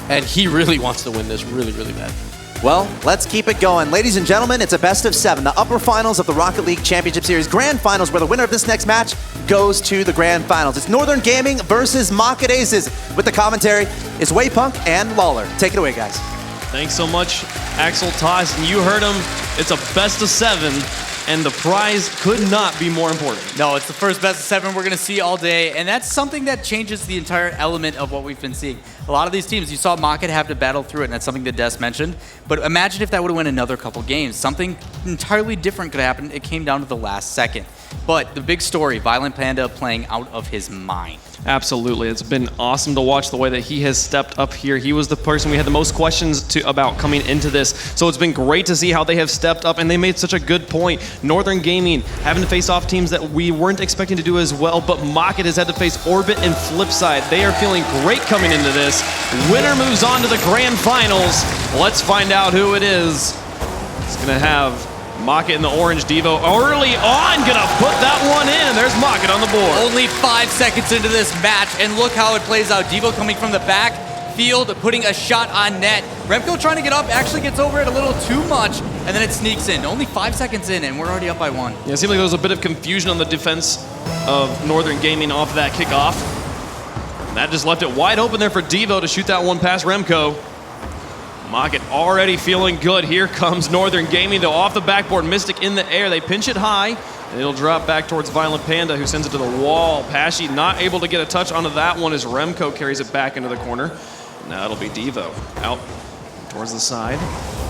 And he really wants to win this really, really bad. Well, let's keep it going. Ladies and gentlemen, it's a best of 7. The upper finals of the Rocket League Championship Series Grand Finals, where the winner of this next match goes to the Grand Finals. It's Northern Gaming versus Mocket Aces. With the commentary is Waypunk and Lawler. Take it away, guys. Thanks so much, Axel Toss. And you heard him. It's a best of 7. And the prize could not be more important. No, it's the first best of 7 we're going to see all day, and that's something that changes the entire element of what we've been seeing. A lot of these teams, you saw Mocket have to battle through it, and that's something that Des mentioned. But imagine if that would have won another couple games. Something entirely different could happen. It came down to the last second. But the big story, Violent Panda playing out of his mind. Absolutely. It's been awesome to watch the way that he has stepped up here. He was the person we had the most questions about coming into this. So it's been great to see how they have stepped up, and they made such a good point. Northern Gaming having to face off teams that we weren't expecting to do as well, but Mocket has had to face Orbit and Flipside. They are feeling great coming into this. Winner moves on to the Grand Finals. Let's find out who it is. It's going to have Mocket in the orange. Devo early on gonna put that one in. There's Mocket on the board. Only 5 seconds into this match, and look how it plays out. Devo coming from the back field, putting a shot on net. Remco trying to get up, actually gets over it a little too much, and then it sneaks in. Only 5 seconds in, and we're already up by 1. Yeah, it seemed like there was a bit of confusion on the defense of Northern Gaming off that kickoff. And that just left it wide open there for Devo to shoot that one past Remco. Mocket already feeling good. Here comes Northern Gaming, though, off the backboard. Mystic in the air. They pinch it high, and it'll drop back towards Violent Panda, who sends it to the wall. Pashy not able to get a touch onto that one as Remco carries it back into the corner. Now it'll be Devo out towards the side.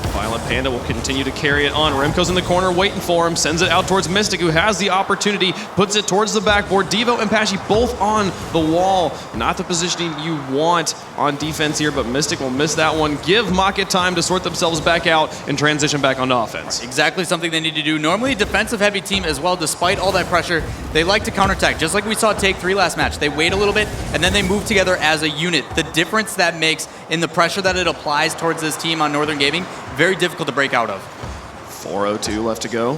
Violent Panda will continue to carry it on. Remco's in the corner waiting for him. Sends it out towards Mystic, who has the opportunity. Puts it towards the backboard. Devo and Pashy both on the wall. Not the positioning you want on defense here, but Mystic will miss that one. Give Mocket time to sort themselves back out and transition back onto offense. Exactly something they need to do. Normally a defensive-heavy team as well, despite all that pressure, they like to counterattack. Just like we saw Take 3 last match. They wait a little bit, and then they move together as a unit. The difference that makes in the pressure that it applies towards this team on Northern Gaming, very difficult to break out of. 4:02 left to go.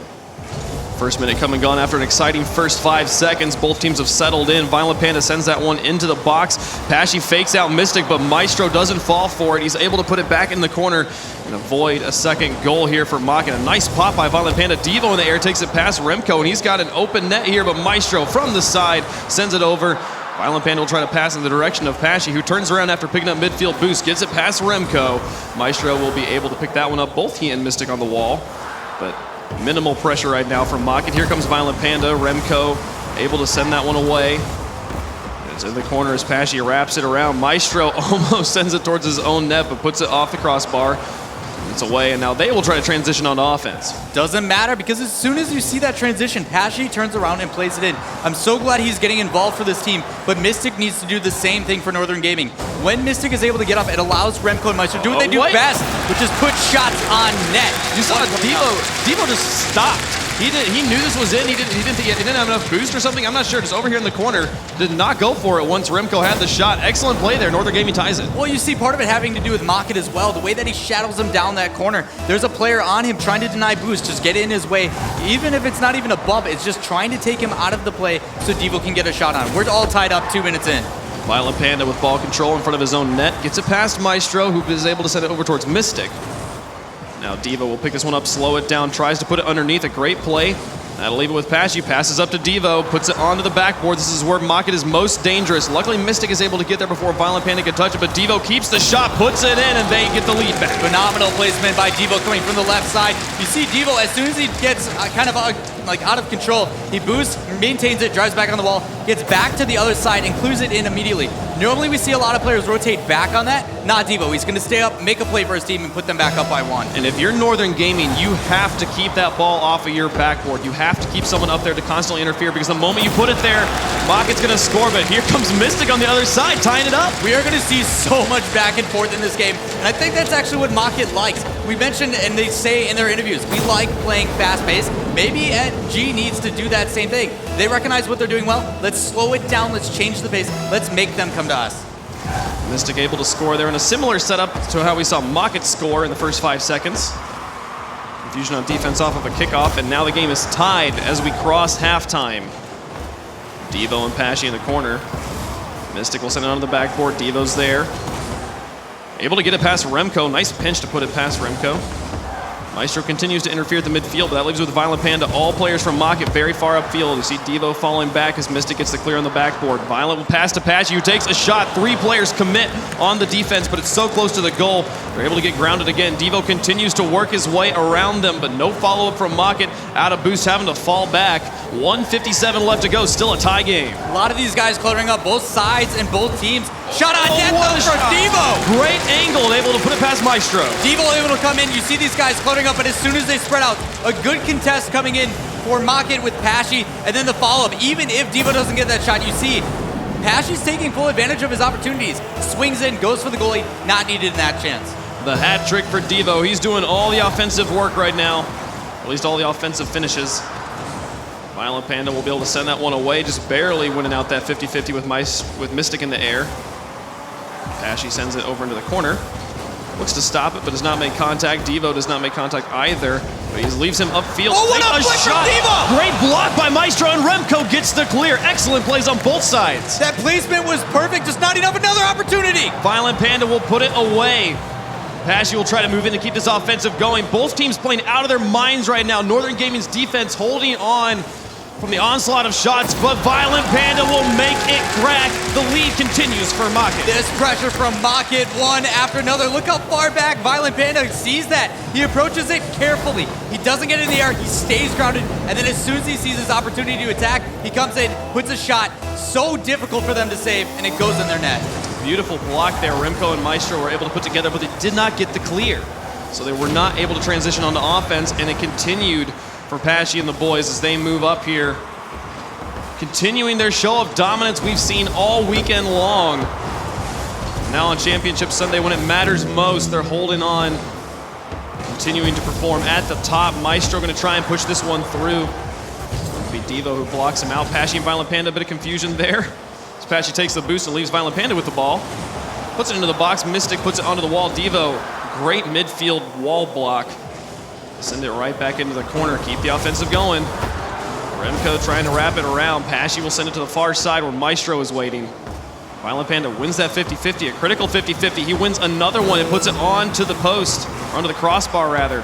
First minute come and gone after an exciting first 5 seconds. Both teams have settled in. Violent Panda sends that one into the box. Pashy fakes out Mystic, but Maestro doesn't fall for it. He's able to put it back in the corner and avoid a second goal here for Mocket. A nice pop by Violent Panda. Devo in the air takes it past Remco, and he's got an open net here, but Maestro from the side sends it over. Violent Panda will try to pass in the direction of Pashy, who turns around after picking up midfield boost, gets it past Remco. Maestro will be able to pick that one up. Both he and Mystic on the wall, but minimal pressure right now from Mocket. Here comes Violent Panda. Remco able to send that one away. It's in the corner as Pashy wraps it around. Maestro almost sends it towards his own net, but puts it off the crossbar. It's away, and now they will try to transition on offense. Doesn't matter, because as soon as you see that transition, Pashy turns around and plays it in. I'm so glad he's getting involved for this team, but Mystic needs to do the same thing for Northern Gaming. When Mystic is able to get up, it allows Remco and Maestro to do what they do best, which is put shots on net. You saw Devo just stopped. He knew this was in. He didn't have enough boost or something. I'm not sure. Just over here in the corner, did not go for it once Remco had the shot. Excellent play there. Northern Gaming ties it. Well, you see part of it having to do with Mocket as well. The way that he shadows him down that corner. There's a player on him trying to deny boost, just get in his way. Even if it's not even a bump, it's just trying to take him out of the play so Devo can get a shot on. We're all tied up 2 minutes in. Violent Panda with ball control in front of his own net. Gets it past Maestro, who is able to send it over towards Mystic. Now Devo will pick this one up, slow it down, tries to put it underneath. A great play. That'll leave it with Pashy. Passes up to Devo, puts it onto the backboard. This is where Mocket is most dangerous. Luckily, Mystic is able to get there before Violent Panda can touch it, but Devo keeps the shot, puts it in, and they get the lead back. Phenomenal placement by Devo coming from the left side. You see Devo, as soon as he gets kind of out of control, he boosts, maintains it, drives back on the wall, gets back to the other side, and clears it in immediately. Normally, we see a lot of players rotate back on that. Not Devo. He's going to stay up, make a play for his team, and put them back up by 1. And if you're Northern Gaming, you have to keep that ball off of your backboard. You have to keep someone up there to constantly interfere, because the moment you put it there, Mocket's going to score, but here comes Mystic on the other side, tying it up. We are going to see so much back and forth in this game, and I think that's actually what Mocket likes. We mentioned, and they say in their interviews, we like playing fast-paced. Maybe G needs to do that same thing. They recognize what they're doing well. Let's slow it down. Let's change the pace. Let's make them come to us. Mystic able to score there in a similar setup to how we saw Mocket score in the first 5 seconds. Confusion on defense off of a kickoff, and now the game is tied as we cross halftime. Devo and Pashy in the corner. Mystic will send it onto the backboard. Devo's there. Able to get it past Remco. Nice pinch to put it past Remco. Maestro continues to interfere at the midfield, but that leaves with Violent Panda. All players from Mocket very far upfield. You see Devo falling back as Mystic gets the clear on the backboard. Violent will pass to Patchy, who takes a shot. 3 players commit on the defense, but it's so close to the goal. They're able to get grounded again. Devo continues to work his way around them, but no follow-up from Mocket. Out of boost, having to fall back. 1:57 left to go, still a tie game. A lot of these guys cluttering up both sides and both teams. Shot on net what a for shot. Devo. Great angle and able to put it past Maestro. Devo able to come in. You see these guys cluttering up, but as soon as they spread out, a good contest coming in for Mocket with Pashy, and then the follow-up. Even if Devo doesn't get that shot, you see Pashy's taking full advantage of his opportunities. Swings in, goes for the goalie, not needed in that chance. The hat trick for Devo. He's doing all the offensive work right now. At least all the offensive finishes. Violent Panda will be able to send that one away, just barely winning out that 50-50 with Mystic in the air. Pashy sends it over into the corner. Looks to stop it, but does not make contact. Devo does not make contact either, but he leaves him upfield. Oh, what Take a flick from Devo! Great block by Maestro, and Remco gets the clear. Excellent plays on both sides. That placement was perfect, just not enough. Another opportunity. Violent Panda will put it away. Pashy will try to move in to keep this offensive going. Both teams playing out of their minds right now. Northern Gaming's defense holding on from the onslaught of shots, but Violent Panda will make it crack. The lead continues for Mocket. This pressure from Mocket, one after another. Look how far back Violent Panda sees that. He approaches it carefully. He doesn't get in the air, he stays grounded, and then as soon as he sees his opportunity to attack, he comes in, puts a shot. So difficult for them to save, and it goes in their net. Beautiful block there. Remco and Maestro were able to put together, but they did not get the clear. So they were not able to transition onto offense, and it continued for Pashy and the boys as they move up here. Continuing their show of dominance we've seen all weekend long. Now on Championship Sunday when it matters most, they're holding on. Continuing to perform at the top. Maestro going to try and push this one through. It'll be Devo who blocks him out. Pashy and Violent Panda, a bit of confusion there. As Pashy takes the boost and leaves Violent Panda with the ball. Puts it into the box. Mystic puts it onto the wall. Devo, great midfield wall block. Send it right back into the corner. Keep the offensive going. Remco trying to wrap it around. Pashy will send it to the far side where Maestro is waiting. Violent Panda wins that 50-50, a critical 50-50. He wins another one and puts it onto the post, or onto the crossbar rather.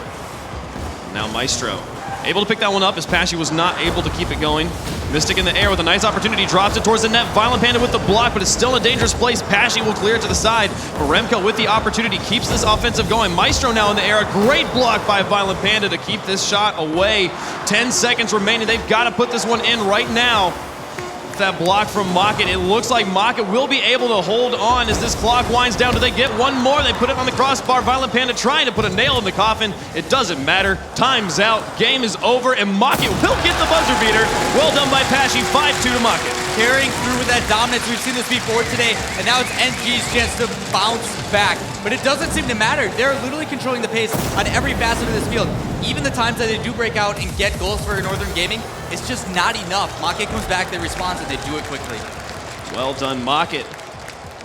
Now Maestro able to pick that one up as Pashy was not able to keep it going. Mystic in the air with a nice opportunity, drops it towards the net. Violent Panda with the block, but it's still in a dangerous place. Pashy will clear it to the side, but Remco with the opportunity keeps this offensive going. Maestro now in the air, a great block by Violent Panda to keep this shot away. 10 seconds remaining, they've got to put this one in right now. That block from Mocket. It looks like Mocket will be able to hold on as this clock winds down. Do they get one more? They put it on the crossbar. Violent Panda trying to put a nail in the coffin. It doesn't matter. Time's out. Game is over, and Mocket will get the buzzer beater. Well done by Pashy. 5-2 to Mocket. Carrying through with that dominance. We've seen this before today, and now it's NG's chance to bounce back. But it doesn't seem to matter. They're literally controlling the pace on every facet of this field. Even the times that they do break out and get goals for Northern Gaming, it's just not enough. Mocket comes back, they respond, and they do it quickly. Well done, Mocket.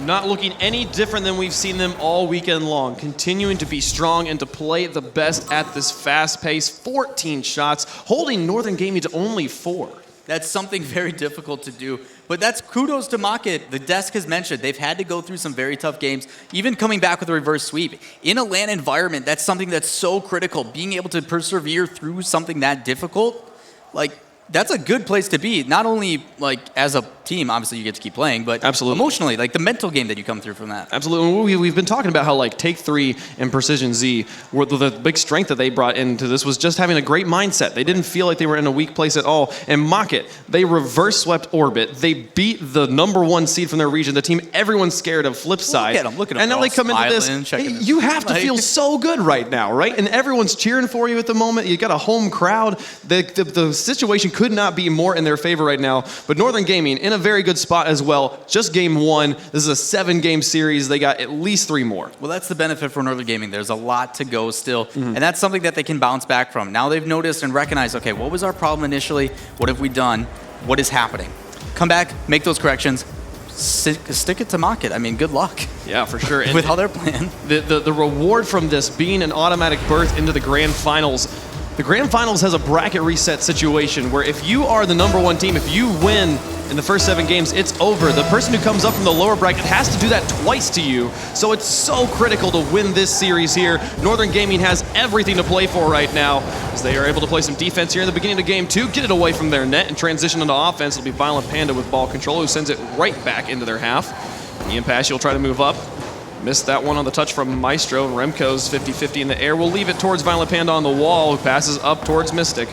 Not looking any different than we've seen them all weekend long. Continuing to be strong and to play the best at this fast pace. 14 shots, holding Northern Gaming to only 4. That's something very difficult to do. But that's kudos to Mocket. The desk has mentioned they've had to go through some very tough games, even coming back with a reverse sweep. In a LAN environment, that's something that's so critical. Being able to persevere through something that difficult, like, that's a good place to be. Not only like as a team, obviously you get to keep playing, but absolutely emotionally, like the mental game that you come through from that. Absolutely. We've been talking about how like Take 3 and Precision Z were the big strength that they brought into this was just having a great mindset. They didn't feel like they were in a weak place at all. And Mocket, they reverse swept Orbit. They beat the #1 seed from their region, the team everyone's scared of, Flipside. Look at them. And now they come into this. You have to feel so good right now, right? And everyone's cheering for you at the moment. You got a home crowd. The situation could not be more in their favor right now. But Northern Gaming in a very good spot as well. Just game 1. This is a 7-game series. They got at least 3 more. Well, that's the benefit for Northern Gaming. There's a lot to go still. And that's something that they can bounce back from. Now they've noticed and recognized, okay, what was our problem initially? What have we done? What is happening? Come back, make those corrections. Stick it to Mocket. I mean, good luck. Yeah, for sure. With how they're playing. The reward from this being an automatic berth into the Grand Finals. The Grand Finals has a bracket reset situation where if you are the #1 team, if you win in the first 7 games, it's over. The person who comes up from the lower bracket has to do that twice to you. So it's so critical to win this series here. Northern Gaming has everything to play for right now, as they are able to play some defense here in the beginning of game 2, get it away from their net and transition into offense. It'll be Violent Panda with ball control, who sends it right back into their half. Ian Pashy will try to move up. Missed that one on the touch from Maestro. Remco's 50-50 in the air. We'll leave it towards Violent Panda on the wall, who passes up towards Mystic.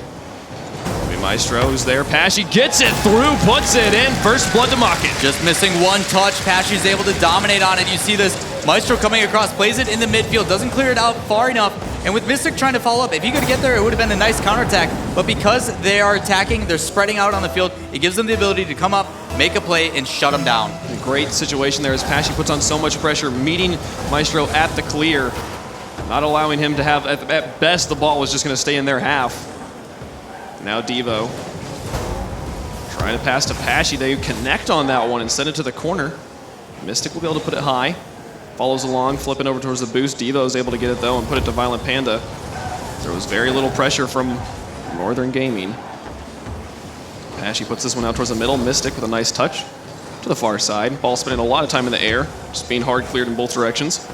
Maestro, who's there. Pashy gets it through, puts it in. First blood to Mocket. Just missing one touch. Pashy's able to dominate on it. You see this Maestro coming across, plays it in the midfield, doesn't clear it out far enough. And with Mystic trying to follow up, if he could get there, it would have been a nice counterattack. But because they are attacking, they're spreading out on the field, it gives them the ability to come up, make a play, and shut them down. A great situation there as Pashy puts on so much pressure, meeting Maestro at the clear, not allowing him to have, at best, the ball was just going to stay in their half. Now Devo trying to pass to Pashy. They connect on that one and send it to the corner. Mystic will be able to put it high. Follows along, flipping over towards the boost. Devo is able to get it though and put it to Violent Panda. There was very little pressure from Northern Gaming. Pashy puts this one out towards the middle. Mystic with a nice touch to the far side. Ball spending a lot of time in the air, just being hard cleared in both directions.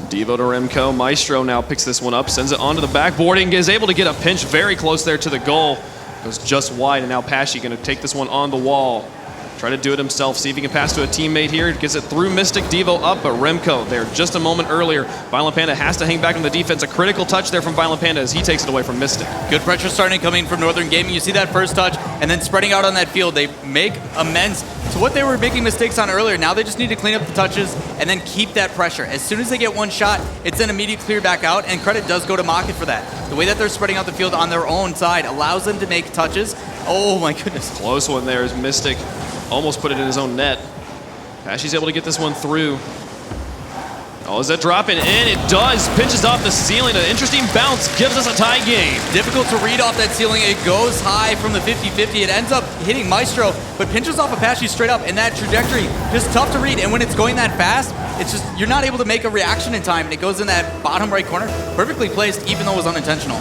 Devo to Remco. Maestro now picks this one up, sends it onto the backboard, and is able to get a pinch very close there to the goal. Goes just wide, and now Pashy going to take this one on the wall. Try to do it himself, see if he can pass to a teammate here. Gets it through Mystic, Devo up, but Remco there just a moment earlier. Violent Panda has to hang back on the defense. A critical touch there from Violent Panda as he takes it away from Mystic. Good pressure starting coming from Northern Gaming. You see that first touch, and then spreading out on that field. They make amends to what they were making mistakes on earlier. Now they just need to clean up the touches and then keep that pressure. As soon as they get one shot, it's an immediate clear back out, and credit does go to Mocket for that. The way that they're spreading out the field on their own side allows them to make touches. Oh my goodness. Close one there as Mystic almost put it in his own net. Pashy's able to get this one through. Oh, is that dropping in? It does. Pinches off the ceiling. An interesting bounce gives us a tie game. Difficult to read off that ceiling. It goes high from the 50-50. It ends up hitting Maestro, but pinches off of Pashy straight up. And that trajectory, just tough to read. And when it's going that fast, it's just, you're not able to make a reaction in time. And it goes in that bottom right corner. Perfectly placed, even though it was unintentional.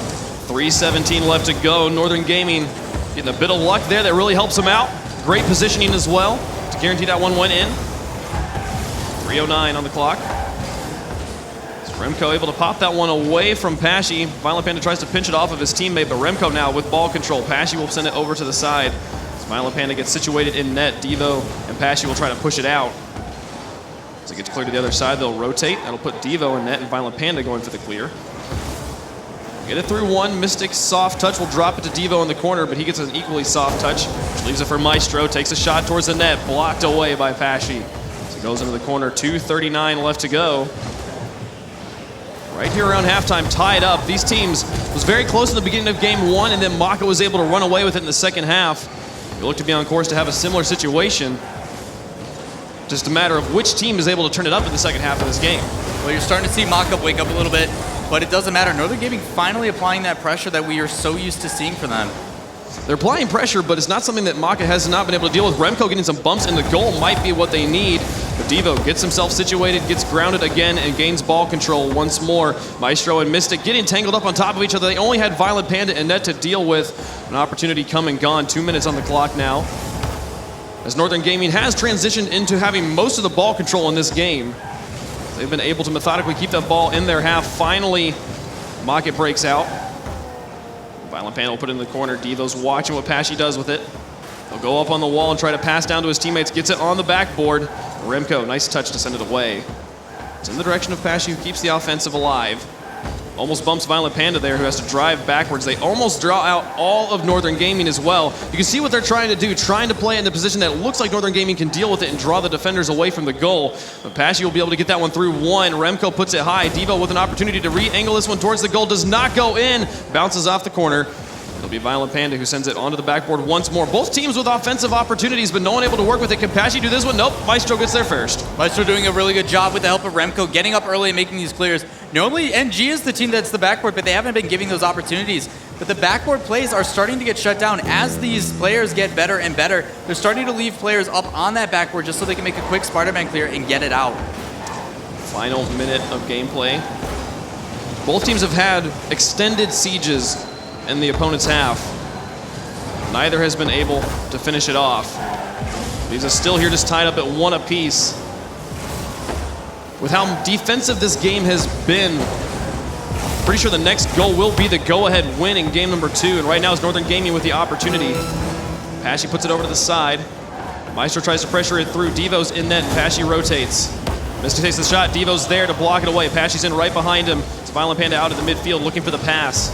3:17 left to go. Northern Gaming getting a bit of luck there that really helps them out. Great positioning as well to guarantee that one went in. 3:09 on the clock. Remco able to pop that one away from Pashy. Violent Panda tries to pinch it off of his teammate, but Remco now with ball control. Pashy will send it over to the side. As Violent Panda gets situated in net, Devo and Pashy will try to push it out. As it gets clear to the other side, they'll rotate. That'll put Devo in net and Violent Panda going for the clear. Get it through one. Mystic's soft touch will drop it to Devo in the corner, but he gets an equally soft touch. Leaves it for Maestro, takes a shot towards the net, blocked away by Pashy. So it goes into the corner, 2:39 left to go. Right here around halftime, tied up. These teams was very close in the beginning of game 1, and then Maka was able to run away with it in the second half. We look to be on course to have a similar situation. Just a matter of which team is able to turn it up in the second half of this game. Well, you're starting to see Maka wake up a little bit, but it doesn't matter. Northern Gaming finally applying that pressure that we are so used to seeing from them. They're applying pressure, but it's not something that Maka has not been able to deal with. Remco getting some bumps in the goal might be what they need. But Devo gets himself situated, gets grounded again, and gains ball control once more. Maestro and Mystic getting tangled up on top of each other. They only had Violent Panda and net to deal with. An opportunity come and gone. 2 minutes on the clock now. As Northern Gaming has transitioned into having most of the ball control in this game. They've been able to methodically keep that ball in their half. Finally, Maka breaks out. Violent Panda will put it in the corner. Devo's watching what Pashy does with it. He'll go up on the wall and try to pass down to his teammates. Gets it on the backboard. Remco, nice touch to send it away. It's in the direction of Pashy, who keeps the offensive alive. Almost bumps Violent Panda there, who has to drive backwards. They almost draw out all of Northern Gaming as well. You can see what they're trying to do, trying to play in the position that looks like Northern Gaming can deal with it and draw the defenders away from the goal. But Pashy will be able to get that one through one. Remco puts it high. Devo with an opportunity to re-angle this one towards the goal. Does not go in. Bounces off the corner. It'll be Violent Panda who sends it onto the backboard once more. Both teams with offensive opportunities, but no one able to work with it. Can Pashy do this one? Nope. Maestro gets there first. Maestro doing a really good job with the help of Remco, getting up early and making these clears. Normally, NG is the team that's the backboard, but they haven't been giving those opportunities. But the backboard plays are starting to get shut down as these players get better and better. They're starting to leave players up on that backboard just so they can make a quick Spider-Man clear and get it out. Final minute of gameplay. Both teams have had extended sieges in the opponent's half. Neither has been able to finish it off. Leaves us still here just tied up at 1 apiece. With how defensive this game has been, pretty sure the next goal will be the go-ahead win in game number 2. And right now is Northern Gaming with the opportunity. Pashy puts it over to the side. Maestro tries to pressure it through. Devo's in net. Pashy rotates. Mystic takes the shot. Devo's there to block it away. Pashy's in right behind him. It's Violent Panda out in the midfield looking for the pass.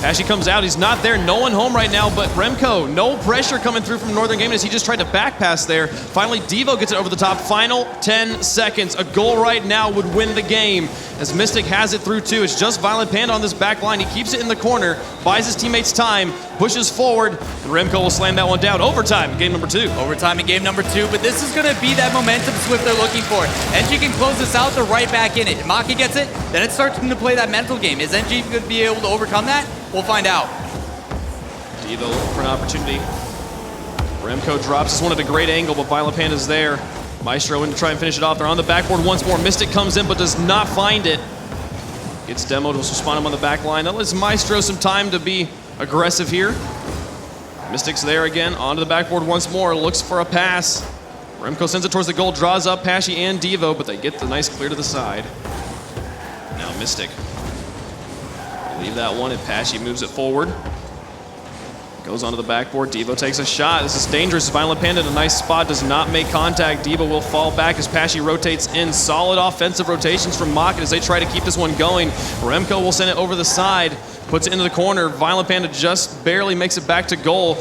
Pashy comes out. He's not there. No one home right now, but Remco, no pressure coming through from Northern Gaming as he just tried to back pass there. Finally, Devo gets it over the top. Final 10 seconds. A goal right now would win the game as Mystic has it through too. It's just Violent Panda on this back line. He keeps it in the corner, buys his teammates time, pushes forward, and Remco will slam that one down. Overtime, game number 2. Overtime in game number 2, but this is going to be that momentum swift they're looking for. NG can close this out, they're right back in it. If Maki gets it, then it starts to play that mental game. Is NG going to be able to overcome that? We'll find out. Devo looking for an opportunity. Remco drops this one at a great angle, but Violent Panda's there. Maestro in to try and finish it off. They're on the backboard once more. Mystic comes in, but does not find it. Gets demoed, will spawn him on the back line. That lets Maestro some time to be aggressive here. Mystic's there again, onto the backboard once more, looks for a pass. Remco sends it towards the goal, draws up Pashy and Devo, but they get the nice clear to the side. Now Mystic. Leave that one, and Pashy moves it forward. Goes onto the backboard. Devo takes a shot. This is dangerous. Violent Panda in a nice spot. Does not make contact. Devo will fall back as Pashy rotates in. Solid offensive rotations from Mocket as they try to keep this one going. Remco will send it over the side. Puts it into the corner. Violent Panda just barely makes it back to goal.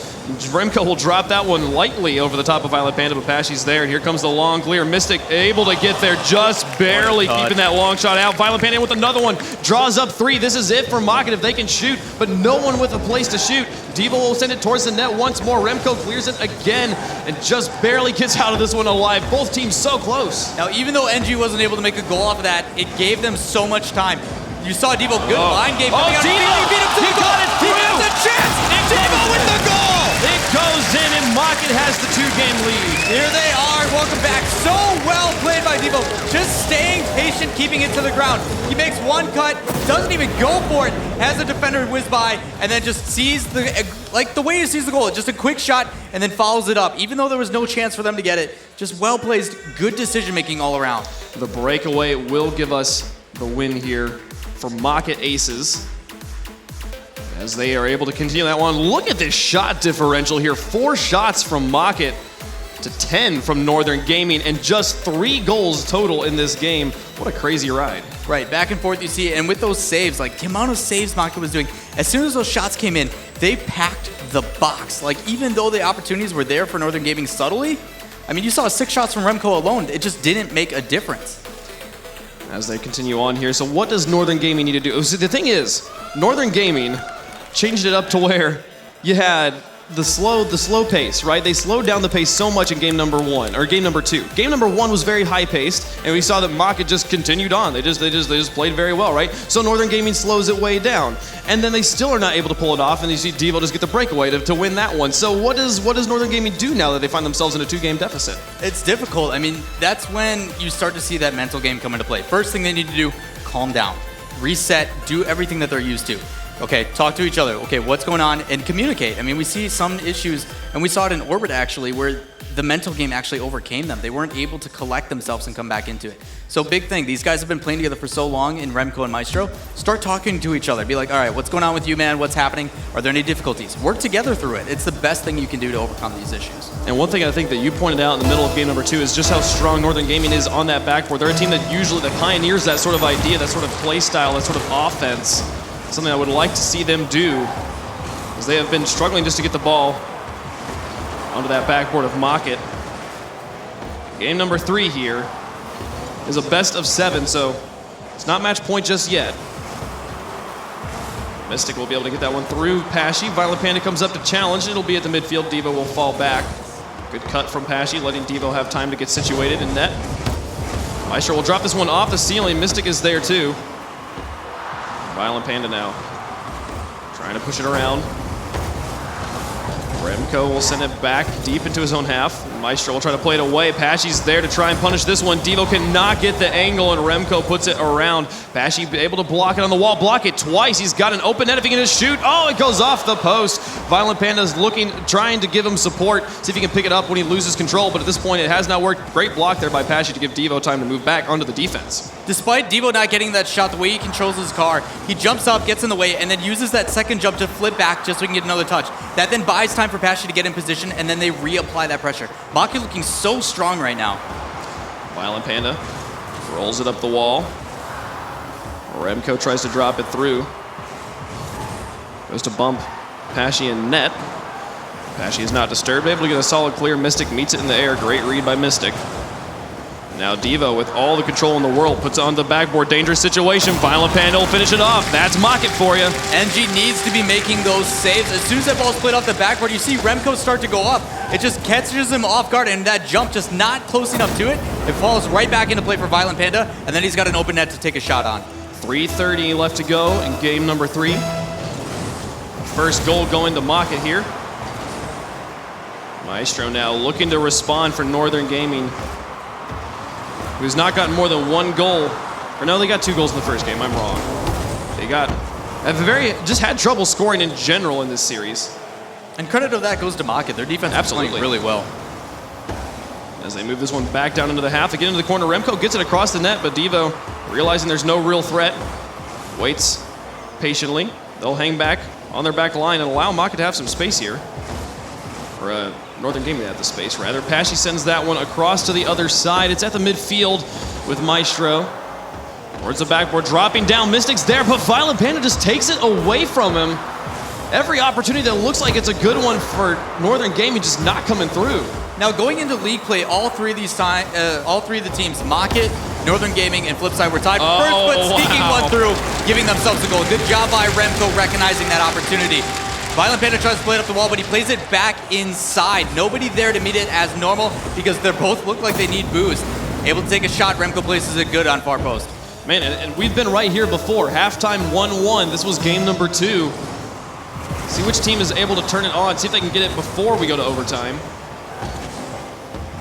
Remco will drop that one lightly over the top of Violent Panda, but Pashy's there. And here comes the long clear. Mystic able to get there, just barely keeping that long shot out. Violent Panda in with another one. Draws up 3. This is it for Mocket if they can shoot, but no one with a place to shoot. Devo will send it towards the net once more. Remco clears it again and just barely gets out of this one alive. Both teams so close. Now, even though NG wasn't able to make a goal off of that, it gave them so much time. You saw Devo, good line game. Oh, Devo! He beat him to the goal. He has a chance. Devo with the goal. It goes in, and Mocket has the 2-game lead. Here they are. Welcome back. So well played by Devo. Just staying patient, keeping it to the ground. He makes one cut, doesn't even go for it, has a defender whiz by, and then just sees the, like the way he sees the goal, just a quick shot, and then follows it up. Even though there was no chance for them to get it, just well placed, good decision making all around. The breakaway will give us the win here for Mocket Aces, as they are able to continue that one. Look at this shot differential here. 4 shots from Mocket to 10 from Northern Gaming, and just 3 goals total in this game. What a crazy ride. Right, back and forth you see, and with those saves, like the amount of saves Mocket was doing, as soon as those shots came in, they packed the box. Like, even though the opportunities were there for Northern Gaming subtly, I mean, you saw 6 shots from Remco alone. It just didn't make a difference. As they continue on here, so what does Northern Gaming need to do? So the thing is, Northern Gaming changed it up to where you had the slow pace, right? They slowed down the pace so much in game number 1 or game number 2. Game number 1 was very high paced, and we saw that Mocket just continued on. They just played very well, right? So Northern Gaming slows it way down, and then they still are not able to pull it off, and you see Devo just get the breakaway to win that one. So what does Northern Gaming do now that they find themselves in a 2-game deficit? It's difficult. I mean, that's when you start to see that mental game come into play. First thing they need to do, calm down, reset, do everything that they're used to. Okay, talk to each other. Okay, what's going on? And communicate. I mean, we see some issues, and we saw it in Orbit actually, where the mental game actually overcame them. They weren't able to collect themselves and come back into it. So big thing, these guys have been playing together for so long in Remco and Maestro. Start talking to each other. Be like, all right, what's going on with you, man? What's happening? Are there any difficulties? Work together through it. It's the best thing you can do to overcome these issues. And one thing I think that you pointed out in the middle of game number 2 is just how strong Northern Gaming is on that backboard. They're a team that pioneers that sort of idea, that sort of play style, that sort of offense. Something I would like to see them do, as they have been struggling just to get the ball onto that backboard of Mocket. Game number 3 here is a best of 7, so it's not match point just yet. Mystic will be able to get that one through Pashy. Violent Panda comes up to challenge. It'll be at the midfield. Devo will fall back. Good cut from Pashy, letting Devo have time to get situated in net. Maestro will drop this one off the ceiling. Mystic is there too. Violent Panda now, trying to push it around. Remco will send it back deep into his own half. Maestro will try to play it away. Pashy's there to try and punish this one. Devo cannot get the angle, and Remco puts it around. Pashy able to block it on the wall, block it twice. He's got an open net if he can just shoot. Oh, it goes off the post. Violent Panda's trying to give him support, see if he can pick it up when he loses control, but at this point it has not worked. Great block there by Pashy to give Devo time to move back onto the defense. Despite Devo not getting that shot, the way he controls his car, he jumps up, gets in the way, and then uses that second jump to flip back just so he can get another touch. That then buys time for Pashy to get in position, and then they reapply that pressure. Maki looking so strong right now. Violent Panda rolls it up the wall. Remco tries to drop it through. Goes to bump Pashy and net. Pashy is not disturbed, able to get a solid clear. Mystic meets it in the air. Great read by Mystic. Now Devo, with all the control in the world, puts it on the backboard. Dangerous situation. Violent Panda will finish it off. That's Mocket for you. NG needs to be making those saves. As soon as that ball's played off the backboard, you see Remco start to go up. It just catches him off guard, and that jump just not close enough to it. It falls right back into play for Violent Panda, and then he's got an open net to take a shot on. 3:30 left to go in game number 3. First goal going to Mocket here. Maestro now looking to respond for Northern Gaming, who's not gotten more than 1 goal. Or no, they got 2 goals in the first game. I'm wrong. They just had trouble scoring in general in this series. And credit of that goes to Mocket. Their defense is playing really well. As they move this one back down into the half, they get into the corner. Remco gets it across the net, but Devo, realizing there's no real threat, waits patiently. They'll hang back on their back line and allow Mocket to have some space here. Or Northern Gaming to have the space, rather. Pashy sends that one across to the other side. It's at the midfield with Maestro. Towards the backboard, dropping down. Mystic's there, but Violent Panda just takes it away from him. Every opportunity that looks like it's a good one for Northern Gaming just not coming through. Now going into league play, all three of the teams, Mocket, Northern Gaming, and Flipside were tied. First foot sneaking one through, giving themselves a goal. Good job by Remco recognizing that opportunity. Violent Panda tries to play it up the wall, but he plays it back inside. Nobody there to meet it as normal because they both look like they need boost. Able to take a shot, Remco places it good on far post. Man, and we've been right here before. Halftime 1-1. This was game number 2. See which team is able to turn it on. See if they can get it before we go to overtime.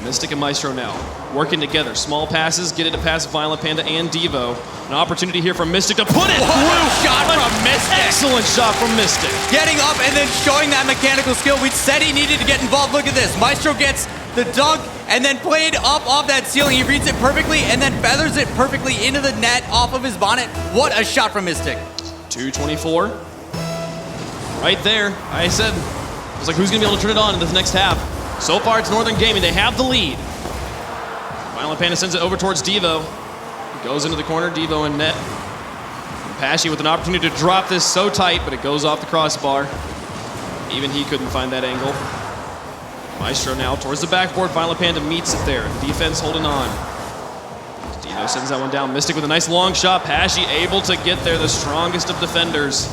Mystic and Maestro now working together. Small passes, get it to pass Violent Panda and Devo. An opportunity here for Mystic to put it through. Shot from Mystic. Excellent shot from Mystic. Getting up and then showing that mechanical skill. We said he needed to get involved. Look at this. Maestro gets the dunk and then played up off that ceiling. He reads it perfectly and then feathers it perfectly into the net off of his bonnet. What a shot from Mystic. 2:24. Right there. I said, I was like, who's going to be able to turn it on in this next half? So far, it's Northern Gaming. They have the lead. Violent Panda sends it over towards Devo. He goes into the corner. Devo in net. And Pashy with an opportunity to drop this so tight, but it goes off the crossbar. Even he couldn't find that angle. Maestro now towards the backboard. Violent Panda meets it there. Defense holding on. Devo sends that one down. Mystic with a nice long shot. Pashy able to get there, the strongest of defenders.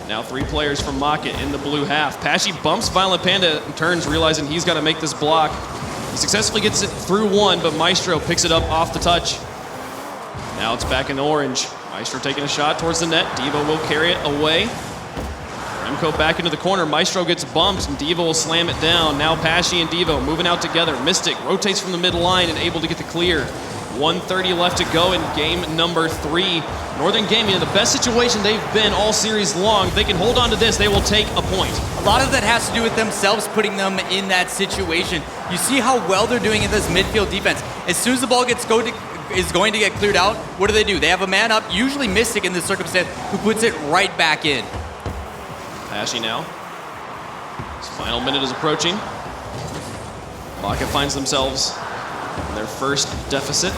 Now 3 players from Mocket in the blue half. Pashy bumps Violent Panda and turns, realizing he's got to make this block. He successfully gets it through one, but Maestro picks it up off the touch. Now it's back in orange. Maestro taking a shot towards the net. Devo will carry it away. Remco back into the corner. Maestro gets bumped, and Devo will slam it down. Now Pashy and Devo moving out together. Mystic rotates from the mid-line and able to get the clear. 1:30 left to go in game number 3. Northern Gaming in the best situation they've been all series long. If they can hold on to this, they will take a point. A lot of that has to do with themselves putting them in that situation. You see how well they're doing in this midfield defense. As soon as the ball is going to get cleared out, what do? They have a man up, usually Mystic in this circumstance, who puts it right back in. Pashy now. His final minute is approaching. Mocket finds themselves in their first deficit.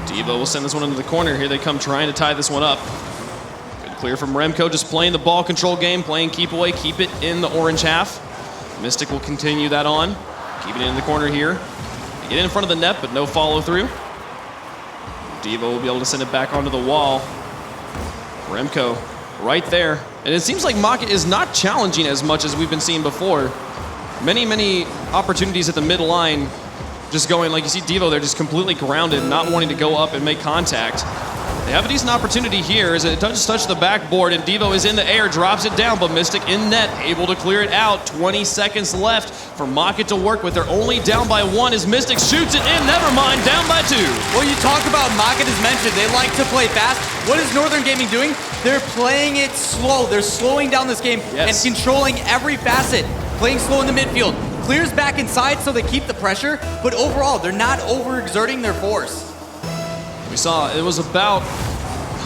Devo will send this one into the corner. Here they come trying to tie this one up. Good clear from Remco, just playing the ball control game, playing keep away, keep it in the orange half. Mystic will continue that on. Keeping it in the corner here. They get in front of the net, but no follow through. Devo will be able to send it back onto the wall. Remco right there. And it seems like Mocket is not challenging as much as we've been seeing before. Many opportunities at the mid-line, just going, like you see Devo there, just completely grounded, not wanting to go up and make contact. They have a decent opportunity here as it does touch the backboard, and Devo is in the air, drops it down, but Mystic in net, able to clear it out. 20 seconds left for Maka to work with. They're only down by 1 as Mystic shoots it in. Never mind, down by 2. Well, you talk about Maka as mentioned. They like to play fast. What is Northern Gaming doing? They're playing it slow. They're slowing down this game and controlling every facet. Playing slow in the midfield. Clears back inside so they keep the pressure, but overall, they're not overexerting their force. We saw it was about,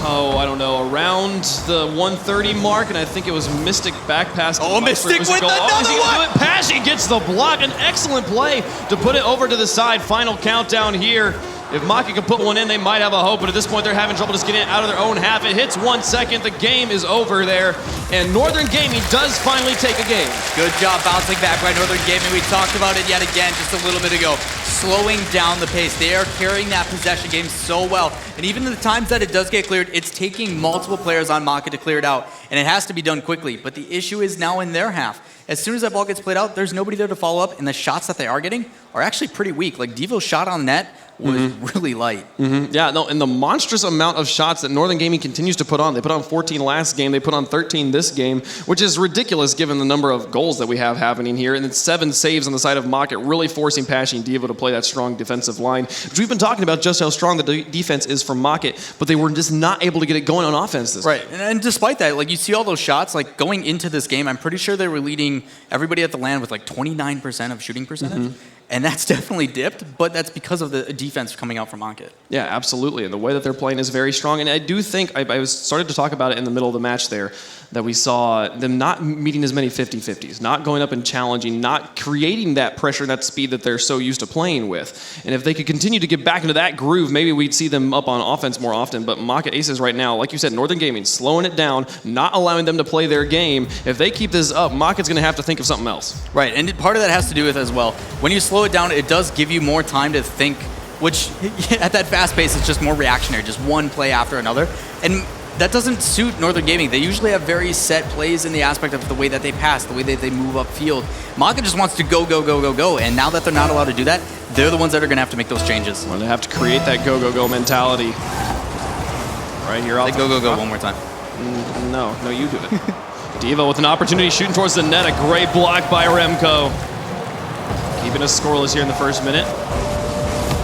I don't know, around the 130 mark, and I think it was Mystic back pass. Oh, Mystic with another one! Pesci gets the block, an excellent play to put it over to the side. Final countdown here. If Maka can put one in, they might have a hope, but at this point, they're having trouble just getting it out of their own half. It hits 1 second, the game is over there, and Northern Gaming does finally take a game. Good job bouncing back by Northern Gaming. We talked about it yet again just a little bit ago. Slowing down the pace. They are carrying that possession game so well, and even the times that it does get cleared, it's taking multiple players on Maka to clear it out, and it has to be done quickly, but the issue is now in their half. As soon as that ball gets played out, there's nobody there to follow up, and the shots that they are getting are actually pretty weak. Like, Devo's shot on net was really light. Yeah, no, and the monstrous amount of shots that Northern Gaming continues to put on. They put on 14 last game, they put on 13 this game, which is ridiculous given the number of goals that we have happening here. And then 7 saves on the side of Maka, really forcing Pesci and Devo to play that strong defensive line, which we've been talking about just how strong the defense is for Maka, but they were just not able to get it going on offense this Right, game. and despite that, like you see all those shots, like going into this game, I'm pretty sure they were leading everybody at the LAN with like 29% of shooting percentage. And that's definitely dipped, but that's because of the defense coming out from Maka. Yeah, absolutely. And the way that they're playing is very strong. And I do think, I was started to talk about it in the middle of the match there, that we saw them not meeting as many 50-50s, not going up and challenging, not creating that pressure and that speed that they're so used to playing with. And if they could continue to get back into that groove, maybe we'd see them up on offense more often. But Maka Aces right now, like you said, Northern Gaming, slowing it down, not allowing them to play their game. If they keep this up, Maka's going to have to think of something else. Right, and part of that has to do with as well, when you slow it down, it does give you more time to think, which at that fast pace, it's just more reactionary, just one play after another. And that doesn't suit Northern Gaming. They usually have very set plays in the aspect of the way that they pass, the way that they move upfield. Maka just wants to go, go, go, go, go. And now that they're not allowed to do that, they're the ones that are going to have to make those changes. Well, they have to create that go, go, go mentality. Right here. Say go, go, go one more time. No, you do it. Devo with an opportunity shooting towards the net. A great block by Remco. Keeping us scoreless here in the first minute.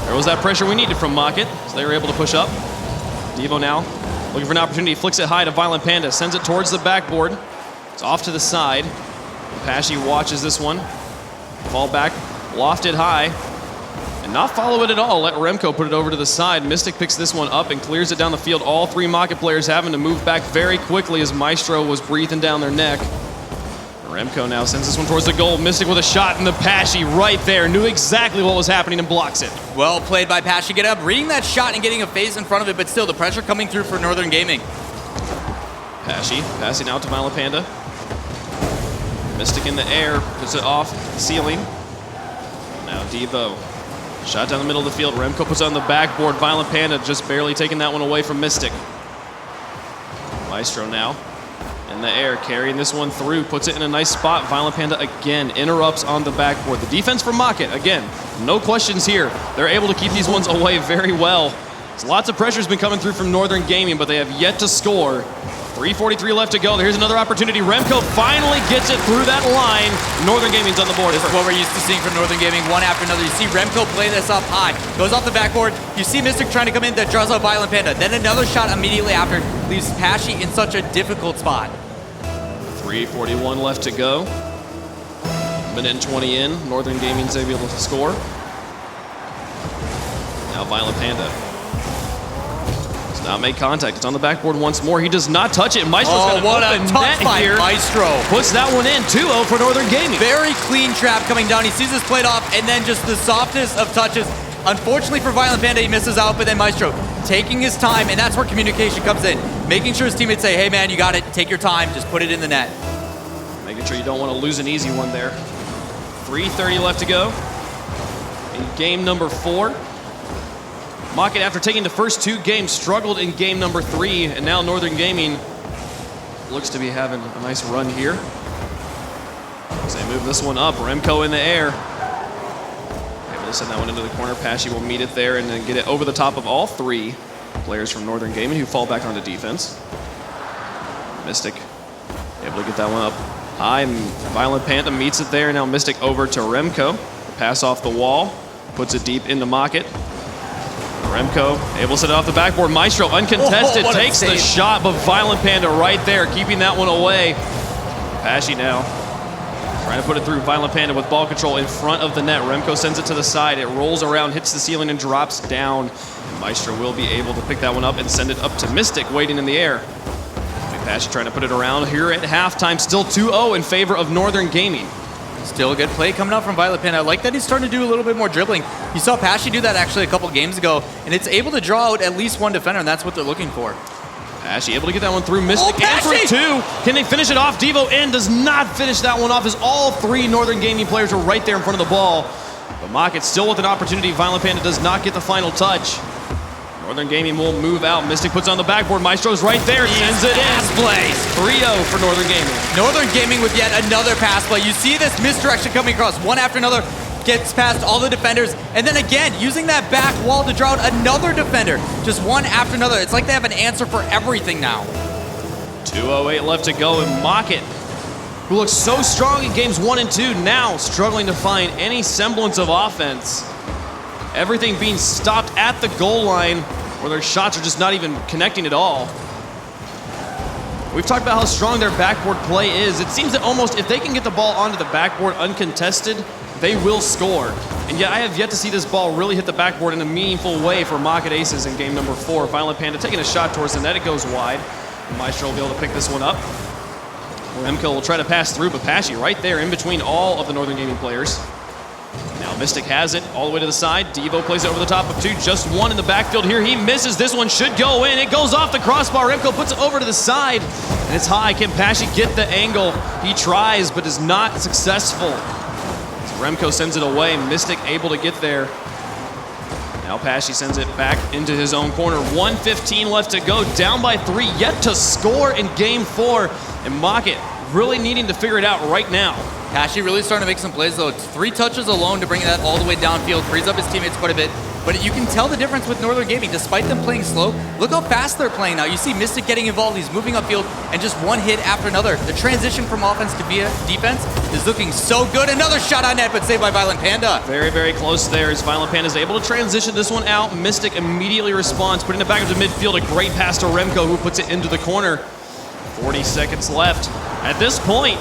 There was that pressure we needed from Maka, so they were able to push up. Devo now looking for an opportunity, flicks it high to Violent Panda, sends it towards the backboard. It's off to the side. Pesci watches this one. Fall back, loft it high, and not follow it at all. Let Remco put it over to the side. Mystic picks this one up and clears it down the field. All 3 Maka players having to move back very quickly as Maestro was breathing down their neck. Remco now sends this one towards the goal. Mystic with a shot, and the Pesci right there knew exactly what was happening and blocks it. Well played by Pesci. Get up, reading that shot and getting a phase in front of it, but still the pressure coming through for Northern Gaming. Pesci passing out to Violent Panda. Mystic in the air, puts it off the ceiling. Now Devo. Shot down the middle of the field. Remco puts it on the backboard. Violent Panda just barely taking that one away from Mystic. Maestro now in the air, carrying this one through, puts it in a nice spot. Violent Panda again interrupts on the backboard. The defense for Maka, again, no questions here. They're able to keep these ones away very well. So lots of pressure has been coming through from Northern Gaming, but they have yet to score. 3:43 left to go. Here's another opportunity. Remco finally gets it through that line. Northern Gaming's on the board. This is what we're used to seeing from Northern Gaming, one after another. You see Remco play this up high, goes off the backboard. You see Mystic trying to come in that draws out Violent Panda. Then another shot immediately after leaves Pesci in such a difficult spot. 3:41 left to go. Minute and 20 in. Northern Gaming's able to score. Now Violent Panda. Now make contact. It's on the backboard once more. He does not touch it. Maestro's got an open net here. Maestro puts that one in. 2-0 for Northern Gaming. Very clean trap coming down. He sees this played off, and then just the softest of touches. Unfortunately for Violent Panda, he misses out, but then Maestro taking his time, and that's where communication comes in. Making sure his teammates say, hey man, you got it. Take your time. Just put it in the net. Making sure you don't want to lose an easy one there. 3:30 left to go in game number 4. Maka, after taking the first 2 games, struggled in game number 3, and now Northern Gaming looks to be having a nice run here. As they move this one up, Remco in the air. Able to send that one into the corner. Pesci will meet it there and then get it over the top of all 3. players from Northern Gaming who fall back onto defense. Mystic able to get that one up high, and Violent Panda meets it there. Now Mystic over to Remco. Pass off the wall, puts it deep into Mocket. Remco able to set it off the backboard. Maestro uncontested, takes the shot, but Violent Panda right there, keeping that one away. Pashy now trying to put it through. Violent Panda with ball control in front of the net. Remco sends it to the side. It rolls around, hits the ceiling, and drops down. Maestro will be able to pick that one up and send it up to Mystic, waiting in the air. Pashy trying to put it around here at halftime. Still 2-0 in favor of Northern Gaming. Still a good play coming out from Violent Panda. I like that he's starting to do a little bit more dribbling. You saw Pashy do that actually a couple games ago, and it's able to draw out at least one defender, and that's what they're looking for. Pashy able to get that one through. Mystic and for two. Can they finish it off? Devo in does not finish that one off, as all three Northern Gaming players are right there in front of the ball. But Mocket still with an opportunity. Violent Panda does not get the final touch. Northern Gaming will move out. Mystic puts on the backboard. Maestro's right there. Sends it in. Plays. 3-0 for Northern Gaming. Northern Gaming with yet another pass play. You see this misdirection coming across one after another. Gets past all the defenders. And then again, using that back wall to draw out another defender. Just one after another. It's like they have an answer for everything now. 2:08 left to go. And Mocket, who looks so strong in games 1 and 2, now struggling to find any semblance of offense. Everything being stopped at the goal line, where their shots are just not even connecting at all. We've talked about how strong their backboard play is. It seems that almost if they can get the ball onto the backboard uncontested, they will score. And yet I have yet to see this ball really hit the backboard in a meaningful way for Mocket Aces in game number 4. Violent Panda taking a shot towards the net. It goes wide. Maestro will be able to pick this one up. Remco will try to pass through, but Pashy right there in between all of the Northern Gaming players. Now Mystic has it all the way to the side. Devo plays it over the top of two. Just one in the backfield here. He misses. This one should go in. It goes off the crossbar. Remco puts it over to the side, and it's high. Can Pashy get the angle? He tries, but is not successful. So Remco sends it away. Mystic able to get there. Now Pashy sends it back into his own corner. 1:15 left to go. Down by 3. Yet to score in game 4. And Mocket really needing to figure it out right now. Pashy really starting to make some plays though. 3 touches alone to bring that all the way downfield. Frees up his teammates quite a bit. But you can tell the difference with Northern Gaming. Despite them playing slow, look how fast they're playing now. You see Mystic getting involved. He's moving upfield, and just one hit after another. The transition from offense to defense is looking so good. Another shot on net, but saved by Violent Panda. Very, very close there as Violent Panda is able to transition this one out. Mystic immediately responds, putting it back into midfield. A great pass to Remco, who puts it into the corner. 40 seconds left. At this point,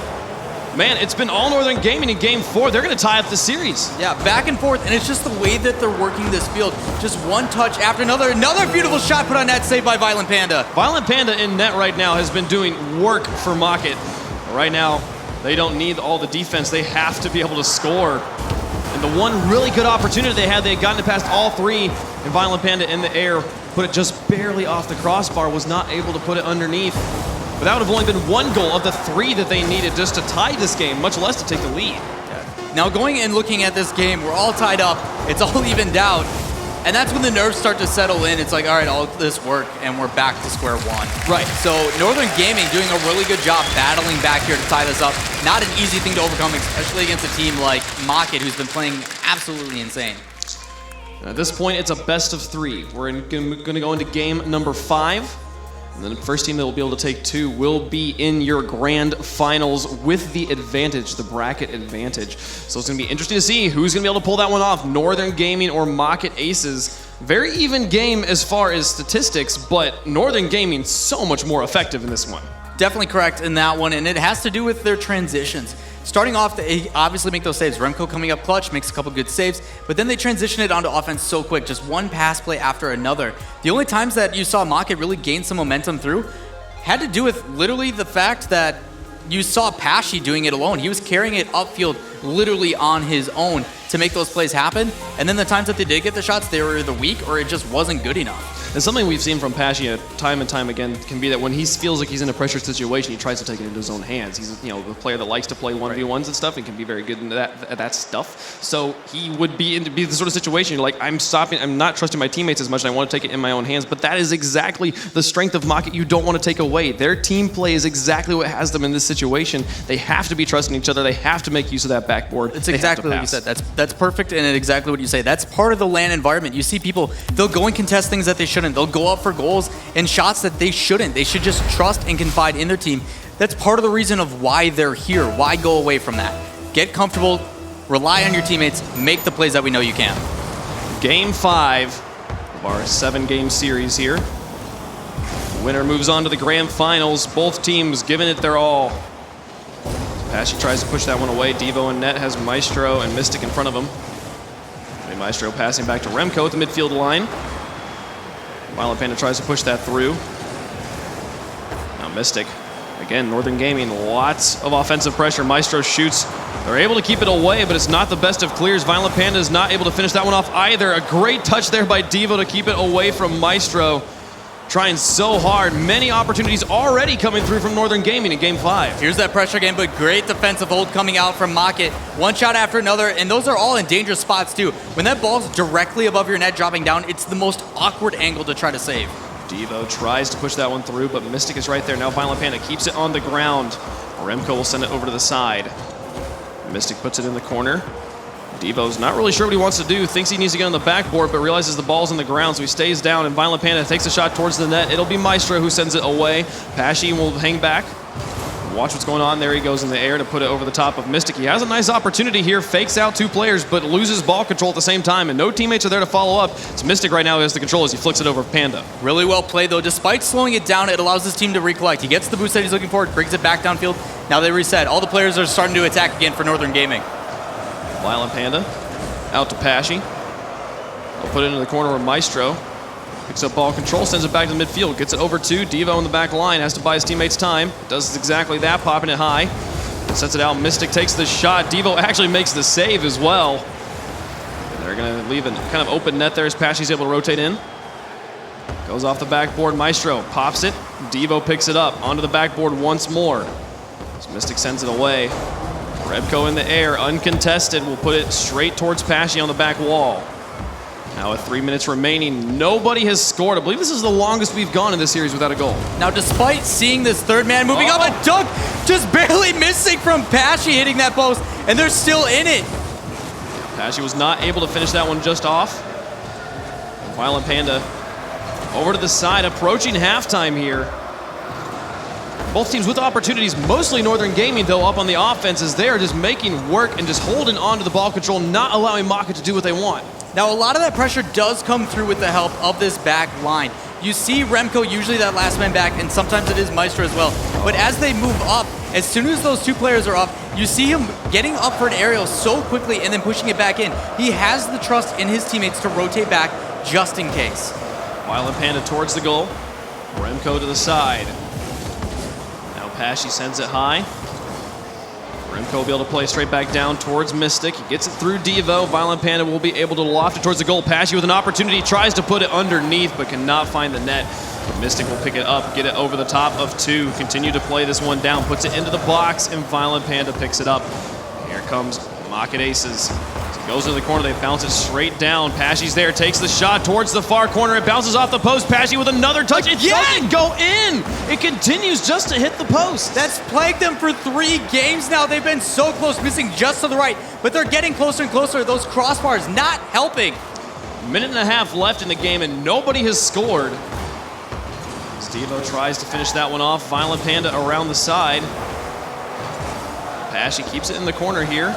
man, it's been all Northern Gaming in game 4. They're going to tie up the series. Yeah, back and forth, and it's just the way that they're working this field. Just one touch after another. Another beautiful shot put on net, saved by Violent Panda. Violent Panda in net right now has been doing work for Mocket. Right now, they don't need all the defense. They have to be able to score. And the one really good opportunity they had gotten it past all 3, and Violent Panda in the air put it just barely off the crossbar, was not able to put it underneath. But that would have only been 1 goal of the 3 that they needed just to tie this game, much less to take the lead. Yeah. Now going and looking at this game, we're all tied up. It's all evened out. And that's when the nerves start to settle in. It's like, all right, all this work, and we're back to square one. Right. So Northern Gaming doing a really good job battling back here to tie this up. Not an easy thing to overcome, especially against a team like Mocket, who's been playing absolutely insane. At this point, it's a best of 3. We're going to go into game number 5. And then the first team that will be able to take 2 will be in your grand finals with the advantage, the bracket advantage. So it's going to be interesting to see who's going to be able to pull that one off, Northern Gaming or Mocket Aces. Very even game as far as statistics, but Northern Gaming so much more effective in this one. Definitely correct in that one, and it has to do with their transitions. Starting off, they obviously make those saves. Remco coming up clutch, makes a couple good saves, but then they transition it onto offense so quick, just one pass play after another. The only times that you saw Mocket really gain some momentum through had to do with literally the fact that you saw Pashy doing it alone. He was carrying it upfield literally on his own to make those plays happen, and then the times that they did get the shots, they were either weak or it just wasn't good enough. And something we've seen from Pashy time and time again can be that when he feels like he's in a pressure situation, he tries to take it into his own hands. He's the player that likes to play 1v1s and stuff and can be very good at that stuff. So he would be the sort of situation, you're like, I'm not trusting my teammates as much, and I want to take it in my own hands. But that is exactly the strength of Mocket you don't want to take away. Their team play is exactly what has them in this situation. They have to be trusting each other. They have to make use of that backboard. It's exactly what you said. That's perfect, and exactly what you say. That's part of the LAN environment. You see people, they'll go and contest things that they shouldn't shouldn't. They'll go up for goals and shots that they shouldn't. They should just trust and confide in their team. That's part of the reason of why they're here. Why go away from that? Get comfortable, rely on your teammates, make the plays that we know you can. Game 5 of our 7-game series here. Winner moves on to the grand finals. Both teams giving it their all. Pashy tries to push that one away. Devo in net has Maestro and Mystic in front of him. And Maestro passing back to Remco at the midfield line. Violent Panda tries to push that through. Now Mystic. Again, Northern Gaming, lots of offensive pressure. Maestro shoots. They're able to keep it away, but it's not the best of clears. Violent Panda is not able to finish that one off either. A great touch there by Devo to keep it away from Maestro. Trying so hard. Many opportunities already coming through from Northern Gaming in Game 5. Here's that pressure game, but great defensive hold coming out from Mocket. One shot after another, and those are all in dangerous spots too. When that ball's directly above your net dropping down, it's the most awkward angle to try to save. Devo tries to push that one through, but Mystic is right there. Now Violent Panda keeps it on the ground. Remco will send it over to the side. Mystic puts it in the corner. Devo's not really sure what he wants to do. Thinks he needs to get on the backboard, but realizes the ball's on the ground, so he stays down, and Violent Panda takes a shot towards the net. It'll be Maestro who sends it away. Pashy will hang back. Watch what's going on. There he goes in the air to put it over the top of Mystic. He has a nice opportunity here, fakes out 2 players, but loses ball control at the same time, and no teammates are there to follow up. It's Mystic right now who has the control as he flicks it over Panda. Really well played, though. Despite slowing it down, it allows his team to recollect. He gets the boost that he's looking for, brings it back downfield. Now they reset. All the players are starting to attack again for Northern Gaming. Violent Panda out to Pashy. He'll put it into the corner with Maestro. Picks up ball control, sends it back to the midfield. Gets it over to Devo in the back line. Has to buy his teammates time. Does exactly that, popping it high. Sets it out. Mystic takes the shot. Devo actually makes the save as well. They're going to leave a kind of open net there as Pashy's able to rotate in. Goes off the backboard. Maestro pops it. Devo picks it up. Onto the backboard once more. So Mystic sends it away. Remco in the air, uncontested. Will put it straight towards Pashy on the back wall. Now with 3 minutes remaining, nobody has scored. I believe this is the longest we've gone in this series without a goal. Now, despite seeing this third man moving up, a dunk just barely missing from Pashy hitting that post, and they're still in it. Pashy was not able to finish that one just off. Violent Panda over to the side, approaching halftime here. Both teams with opportunities, mostly Northern Gaming, though, up on the offense as they're just making work and just holding on to the ball control, not allowing Maka to do what they want. Now, a lot of that pressure does come through with the help of this back line. You see Remco usually that last man back, and sometimes it is Maestro as well. But as they move up, as soon as those 2 players are up, you see him getting up for an aerial so quickly and then pushing it back in. He has the trust in his teammates to rotate back just in case. Violent Panda towards the goal. Remco to the side. Now Pashy sends it high. Remco will be able to play straight back down towards Mystic. He gets it through Devo. Violent Panda will be able to loft it towards the goal. Pashy with an opportunity, tries to put it underneath, but cannot find the net. Mystic will pick it up, get it over the top of 2, continue to play this one down, puts it into the box, and Violent Panda picks it up. Here comes Mocket Aces. Goes into the corner, they bounce it straight down. Pashy's there, takes the shot towards the far corner. It bounces off the post. Pashy with another touch. It doesn't go in. It continues just to hit the post. That's plagued them for 3 games now. They've been so close, missing just to the right, but they're getting closer and closer. Those crossbars not helping. Minute and a half left in the game, and nobody has scored. Stevo tries to finish that one off. Violent Panda around the side. Pashy keeps it in the corner here.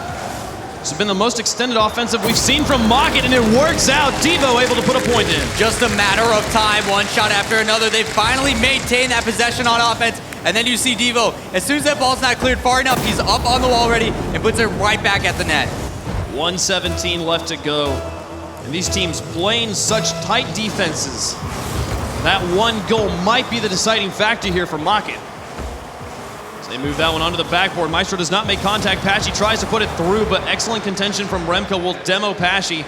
This has been the most extended offensive we've seen from Mocket, and it works out. Devo able to put a point in. Just a matter of time, one shot after another. They finally maintain that possession on offense, and then you see Devo. As soon as that ball's not cleared far enough, he's up on the wall already and puts it right back at the net. 1:17 left to go. And these teams playing such tight defenses. That one goal might be the deciding factor here for Mocket. They move that one onto the backboard. Maestro does not make contact. Pashy tries to put it through, but excellent contention from Remco will demo Pashy.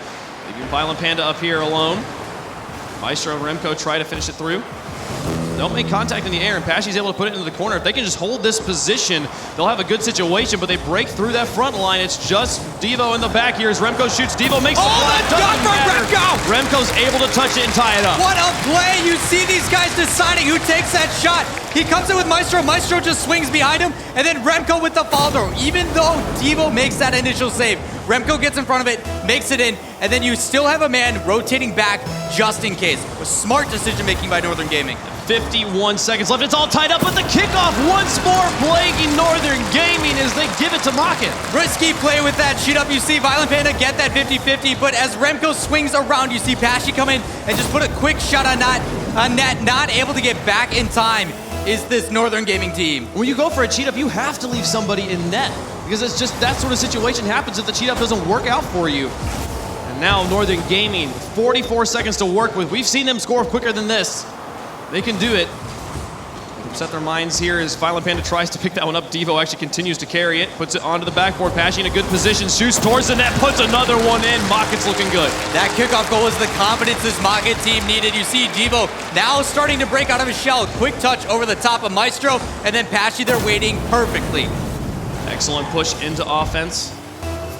Leaving Violent Panda up here alone. Maestro and Remco try to finish it through. Don't make contact in the air, and Pashy's able to put it into the corner. If they can just hold this position, they'll have a good situation, but they break through that front line. It's just Devo in the back here as Remco shoots. Devo makes the play. Doesn't matter. Remco's able to touch it and tie it up. What a play! You see these guys deciding who takes that shot. He comes in with Maestro. Maestro just swings behind him, and then Remco with the follow through. Even though Devo makes that initial save, Remco gets in front of it, makes it in, and then you still have a man rotating back just in case. A smart decision making by Northern Gaming. 51 seconds left. It's all tied up, but the kickoff once more plaguing Northern Gaming as they give it to Mocket. Risky play with that shoot up. You see Violent Panda get that 50-50, but as Remco swings around, you see Pashy come in and just put a quick shot on net, not able to get back in time is this Northern Gaming team. When you go for a cheat up, you have to leave somebody in net because it's just that sort of situation happens if the cheat up doesn't work out for you. And now Northern Gaming, 44 seconds to work with. We've seen them score quicker than this. They can do it. Set their minds here as Violent Panda tries to pick that one up. Devo actually continues to carry it, puts it onto the backboard. Pashy in a good position, shoots towards the net, puts another one in. Mocket's looking good. That kickoff goal is the confidence this Mocket team needed. You see Devo now starting to break out of his shell. Quick touch over the top of Maestro, and then Pashy there waiting perfectly. Excellent push into offense.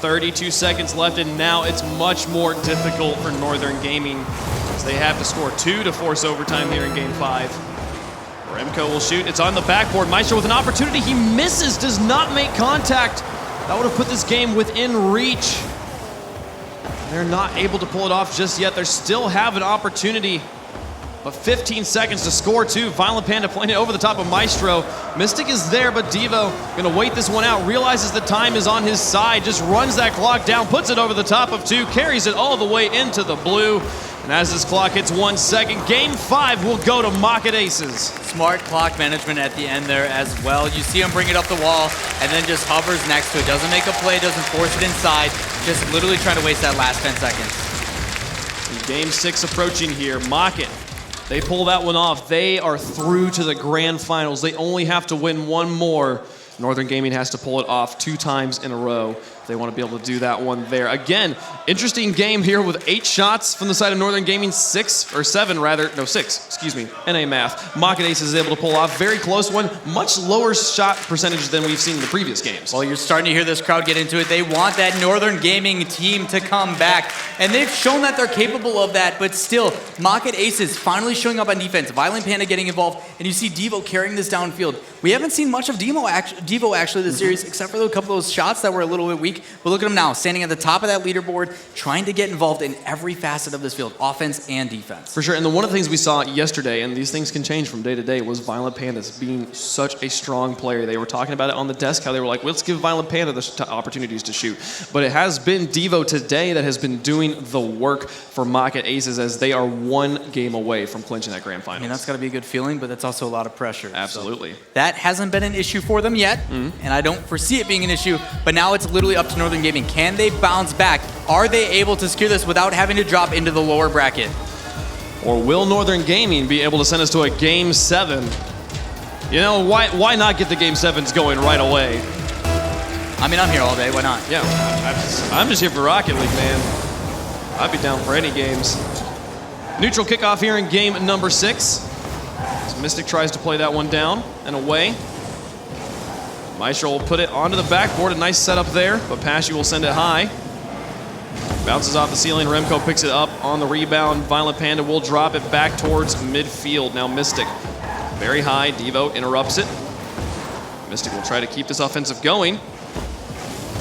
32 seconds left, and now it's much more difficult for Northern Gaming as they have to score 2 to force overtime here in Game 5. Remco will shoot. It's on the backboard. Maestro with an opportunity. He misses, does not make contact. That would have put this game within reach. They're not able to pull it off just yet. They still have an opportunity, but 15 seconds to score 2. Violent Panda playing it over the top of Maestro. Mystic is there, but Devo gonna wait this one out, realizes the time is on his side, just runs that clock down, puts it over the top of 2, carries it all the way into the blue. And as this clock hits 1 second, Game 5 will go to Mocket Aces. Smart clock management at the end there as well. You see him bring it up the wall and then just hovers next to it. Doesn't make a play, doesn't force it inside. Just literally trying to waste that last 10 seconds. Game 6 approaching here. Mocket, they pull that one off. They are through to the grand finals. They only have to win one more. Northern Gaming has to pull it off 2 times in a row. They want to be able to do that one there. Again, interesting game here with 8 shots from the side of Northern Gaming, 6, excuse me, NA math. Mocket Aces is able to pull off, very close one, much lower shot percentage than we've seen in the previous games. Well, you're starting to hear this crowd get into it. They want that Northern Gaming team to come back, and they've shown that they're capable of that, but still, Mocket Aces finally showing up on defense, Violent Panda getting involved, and you see Devo carrying this downfield. We haven't seen much of Devo actually this series, except for a couple of those shots that were a little bit weak. But look at him now, standing at the top of that leaderboard, trying to get involved in every facet of this field, offense and defense. For sure, and one of the things we saw yesterday, and these things can change from day to day, was Violent Pandas being such a strong player. They were talking about it on the desk, how they were like, let's give Violent Panda the opportunities to shoot. But it has been Devo today that has been doing the work for Mocket Aces as they are 1 game away from clinching that grand finals. I mean, that's got to be a good feeling, but that's also a lot of pressure. Absolutely. So that hasn't been an issue for them yet, and I don't foresee it being an issue, but now it's literally up to Northern Gaming. Can they bounce back? Are they able to secure this without having to drop into the lower bracket? Or will Northern Gaming be able to send us to a Game 7? You know, why not get the Game 7s going right away? I mean, I'm here all day. Why not? Yeah, I'm just here for Rocket League, man. I'd be down for any games. Neutral kickoff here in game number 6. So Mystic tries to play that one down and away. Maestro will put it onto the backboard. A nice setup there, but Pashy will send it high. Bounces off the ceiling. Remco picks it up on the rebound. Violent Panda will drop it back towards midfield. Now Mystic, very high. Devo interrupts it. Mystic will try to keep this offensive going.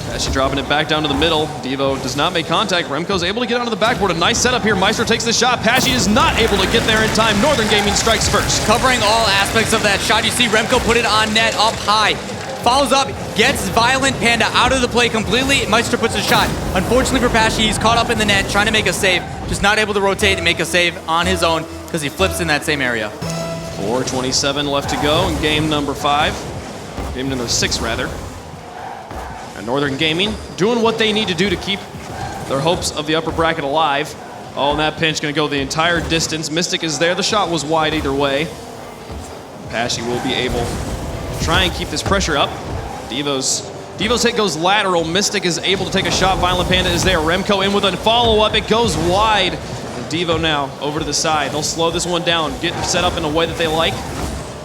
Pashy dropping it back down to the middle. Devo does not make contact. Remco's able to get onto the backboard. A nice setup here. Maestro takes the shot. Pashy is not able to get there in time. Northern Gaming strikes first. Covering all aspects of that shot. You see Remco put it on net up high. Follows up, gets Violent Panda out of the play completely. Maestro puts a shot. Unfortunately for Pashy, he's caught up in the net, trying to make a save. Just not able to rotate and make a save on his own because he flips in that same area. 4:27 left to go in game number 5. Game number 6, rather. And Northern Gaming doing what they need to do to keep their hopes of the upper bracket alive. Oh, and that pinch going to go the entire distance. Mystic is there. The shot was wide either way. Pashy will be able to try and keep this pressure up. Devo's hit goes lateral. Mystic is able to take a shot. Violent Panda is there. Remco in with a follow-up. It goes wide. And Devo now over to the side. They'll slow this one down, get set up in a way that they like.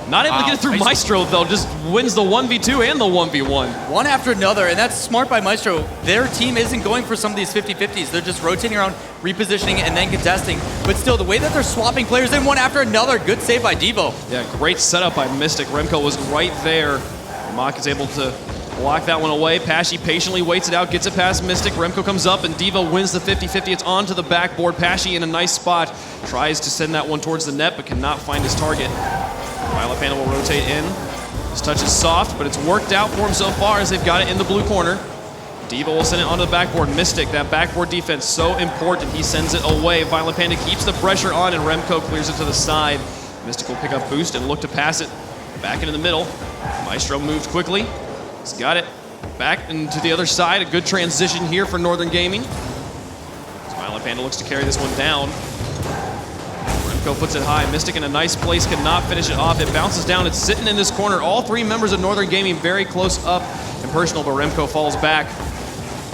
Not able to get it through Maestro, though. Just wins the 1v2 and the 1v1. One after another, and that's smart by Maestro. Their team isn't going for some of these 50-50s. They're just rotating around, repositioning, and then contesting. But still, the way that they're swapping players in one after another, good save by Devo. Yeah, great setup by Mystic. Remco was right there. Mock is able to Block that one away. Pashy patiently waits it out, gets it past Mystic. Remco comes up, and Devo wins the 50-50. It's onto the backboard. Pashy in a nice spot. Tries to send that one towards the net, but cannot find his target. Violet Panda will rotate in. His touch is soft, but it's worked out for him so far as they've got it in the blue corner. Devo will send it onto the backboard. Mystic, that backboard defense, so important. He sends it away. Violet Panda keeps the pressure on, and Remco clears it to the side. Mystic will pick up boost and look to pass it back into the middle. Maestro moves quickly. He's got it back into the other side. A good transition here for Northern Gaming. Violet Panda looks to carry this one down. Remco puts it high. Mystic in a nice place, cannot finish it off. It bounces down. It's sitting in this corner. All three members of Northern Gaming very close up and personal, but Remco falls back.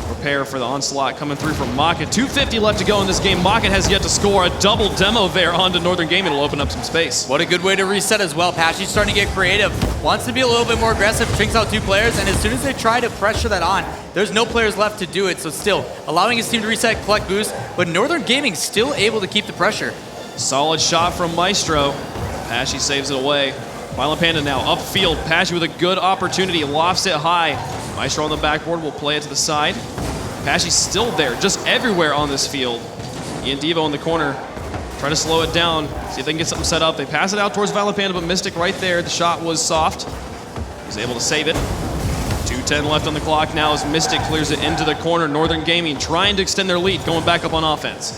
Prepare for the onslaught coming through from Maka. 2:50 left to go in this game. Maka has yet to score. A double demo there onto Northern Gaming will open up some space. What a good way to reset as well. Pashy's starting to get creative. Wants to be a little bit more aggressive. Trinks out two players, and as soon as they try to pressure that on, there's no players left to do it. So still, allowing his team to reset, collect boost, but Northern Gaming still able to keep the pressure. Solid shot from Maestro. Pashy saves it away. Violet Panda now upfield. Pashy with a good opportunity. Lofts it high. Maestro on the backboard will play it to the side. Pashy's still there, just everywhere on this field. Ian Devo in the corner, trying to slow it down, see if they can get something set up. They pass it out towards Violet Panda, but Mystic right there. The shot was soft. He's able to save it. 2:10 left on the clock now as Mystic clears it into the corner. Northern Gaming trying to extend their lead, going back up on offense.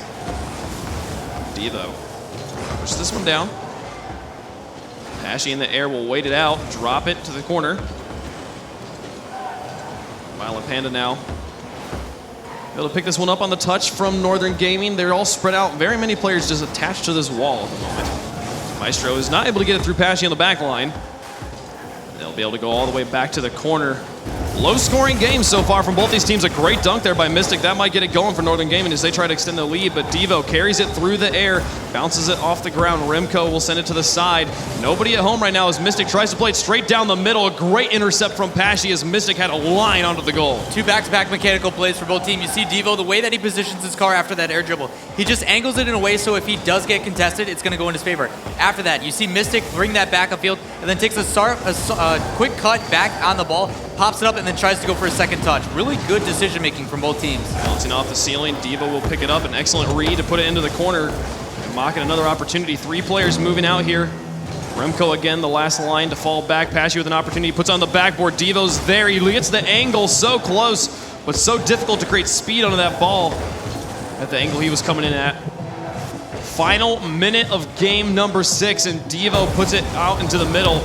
Devo pushes this one down. Pashy in the air will wait it out, drop it to the corner. Violet Panda now able to pick this one up on the touch from Northern Gaming. They're all spread out. Very many players just attached to this wall at the moment. Maestro is not able to get it through Pashy on the back line. They'll be able to go all the way back to the corner. Low-scoring game so far from both these teams. A great dunk there by Mystic. That might get it going for Northern Gaming as they try to extend the lead, but Devo carries it through the air, bounces it off the ground. Remco will send it to the side. Nobody at home right now as Mystic tries to play it straight down the middle. A great intercept from Pashy as Mystic had a line onto the goal. Two back-to-back mechanical plays for both teams. You see Devo, the way that he positions his car after that air dribble, he just angles it in a way so if he does get contested, it's going to go in his favor. After that, you see Mystic bring that back upfield and then takes a quick cut back on the ball, pops it up, and then tries to go for a second touch. Really good decision-making from both teams. Bouncing off the ceiling, Devo will pick it up. An excellent read to put it into the corner. And mocking another opportunity. Three players moving out here. Remco again, the last line to fall back. Pashy with an opportunity, puts on the backboard. Devo's there. He gets the angle so close, but so difficult to create speed onto that ball at the angle he was coming in at. Final minute of game number 6, and Devo puts it out into the middle.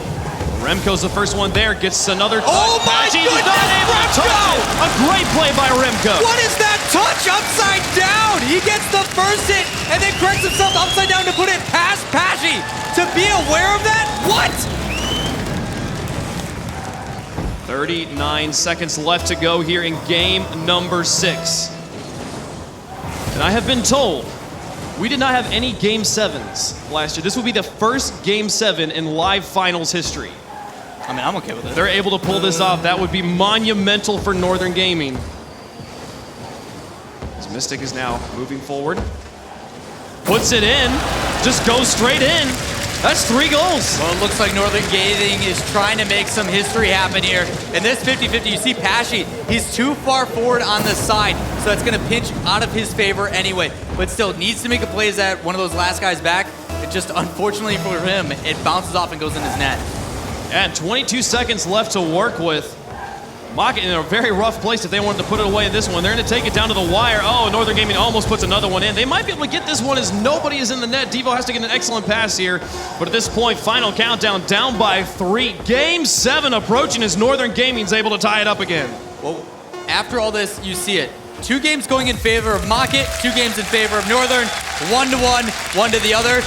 Remco's the first one there, gets another touch. Oh my Pashy's goodness, not able to touch it. A great play by Remco. What is that touch upside down? He gets the first hit and then corrects himself upside down to put it past Pashy. To be aware of that? What? 39 seconds left to go here in game number 6. And I have been told we did not have any Game 7s last year. This will be the first Game 7 in live finals history. I mean, I'm okay with it. They're able to pull this off. That would be monumental for Northern Gaming. As Mystic is now moving forward. Puts it in. Just goes straight in. That's 3 goals. Well, it looks like Northern Gaming is trying to make some history happen here. In this 50-50, you see Pashy, he's too far forward on the side, so that's going to pinch out of his favor anyway. But still, needs to make a play as that one of those last guys back. It just, unfortunately for him, it bounces off and goes in his net. And 22 seconds left to work with. Maka in a very rough place if they wanted to put it away in this one. They're going to take it down to the wire. Oh, Northern Gaming almost puts another one in. They might be able to get this one as nobody is in the net. Devo has to get an excellent pass here. But at this point, final countdown, down by 3. Game 7 approaching as Northern Gaming's able to tie it up again. Well, after all this, you see it. 2 games going in favor of Maka, 2 games in favor of Northern, 1-1, 1 to the other.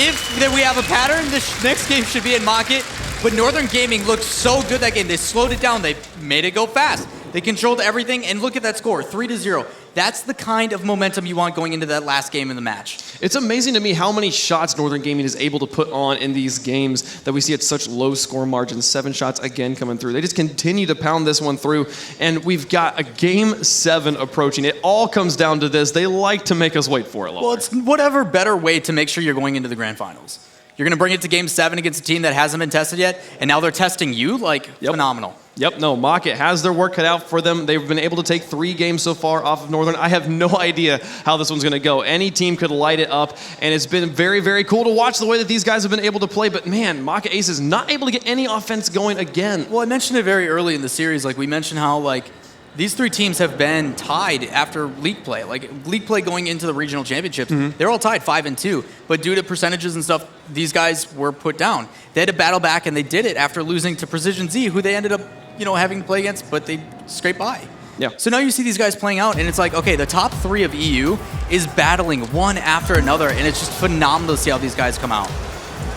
If we have a pattern, this next game should be in Maka. But Northern Gaming looked so good that game. They slowed it down. They made it go fast. They controlled everything, and look at that score, 3-0. That's the kind of momentum you want going into that last game in the match. It's amazing to me how many shots Northern Gaming is able to put on in these games that we see at such low score margins. 7 shots again coming through. They just continue to pound this one through, and we've got a Game 7 approaching. It all comes down to this. They like to make us wait for it longer. Well, it's whatever better way to make sure you're going into the grand finals. You're going to bring it to Game 7 against a team that hasn't been tested yet, and now they're testing you? Like, phenomenal. Yep, no, Mach.It has their work cut out for them. They've been able to take 3 games so far off of Northern. I have no idea how this one's going to go. Any team could light it up, and it's been very, very cool to watch the way that these guys have been able to play. But man, Mach.It Ace is not able to get any offense going again. Well, I mentioned it very early in the series. Like, we mentioned how, like, these 3 teams have been tied after league play. Like, league play going into the regional championships, they're all tied 5-2. But due to percentages and stuff, these guys were put down. They had to battle back, and they did it after losing to Precision Z, who they ended up, having to play against, but they scraped by. Yeah. So now you see these guys playing out, and it's like, okay, the top 3 of EU is battling one after another, and it's just phenomenal to see how these guys come out.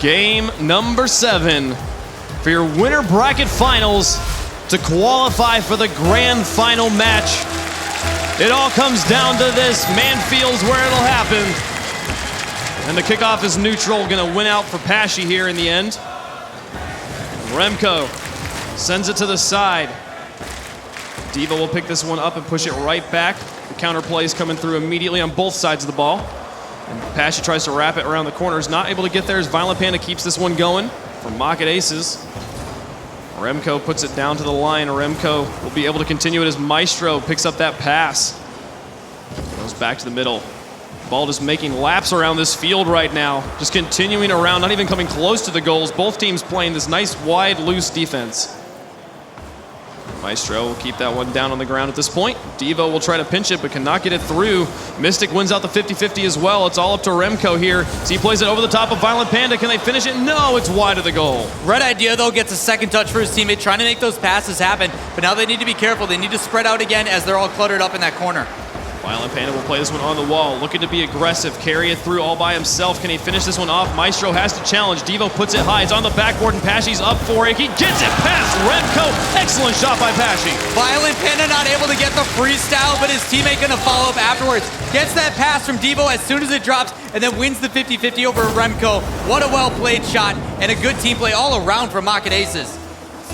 Game number 7 for your winner bracket finals to qualify for the grand final match. It all comes down to this. Man feels where it'll happen. And the kickoff is neutral, gonna win out for Pashy here in the end. Remco sends it to the side. Diva will pick this one up and push it right back. The counter play is coming through immediately on both sides of the ball. And Pashy tries to wrap it around the corners. Not able to get there as Violent Panda keeps this one going for Mach.It Aces. Remco puts it down to the line. Remco will be able to continue it as Maestro picks up that pass. Goes back to the middle. Ball just making laps around this field right now. Just continuing around, not even coming close to the goals. Both teams playing this nice, wide, loose defense. Maestro will keep that one down on the ground at this point. Devo will try to pinch it, but cannot get it through. Mystic wins out the 50-50 as well. It's all up to Remco here. As he plays it over the top of Violent Panda. Can they finish it? No, it's wide of the goal. Red Idea, though, gets a second touch for his teammate, trying to make those passes happen. But now they need to be careful. They need to spread out again as they're all cluttered up in that corner. Violent Panda will play this one on the wall, looking to be aggressive, carry it through all by himself. Can he finish this one off? Maestro has to challenge. Devo puts it high. It's on the backboard, and Pashy's up for it. He gets it past Remco. Excellent shot by Pashy. Violent Panda not able to get the freestyle, but his teammate going to follow up afterwards. Gets that pass from Devo as soon as it drops, and then wins the 50-50 over Remco. What a well-played shot, and a good team play all around from Mach.It Aces.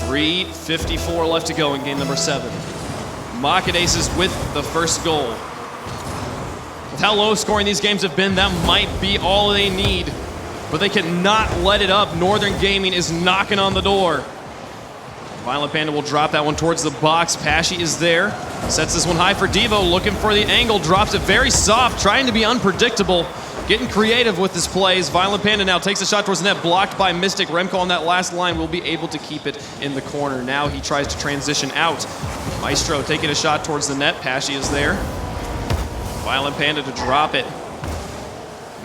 3:54 left to go in game number 7. Mach.It Aces with the first goal. With how low scoring these games have been, that might be all they need. But they cannot let it up. Northern Gaming is knocking on the door. Violent Panda will drop that one towards the box. Pashy is there. Sets this one high for Devo, looking for the angle. Drops it very soft, trying to be unpredictable. Getting creative with his plays. Violent Panda now takes a shot towards the net, blocked by Mystic. Remco on that last line will be able to keep it in the corner. Now he tries to transition out. Maestro taking a shot towards the net. Pashy is there. Violent Panda to drop it.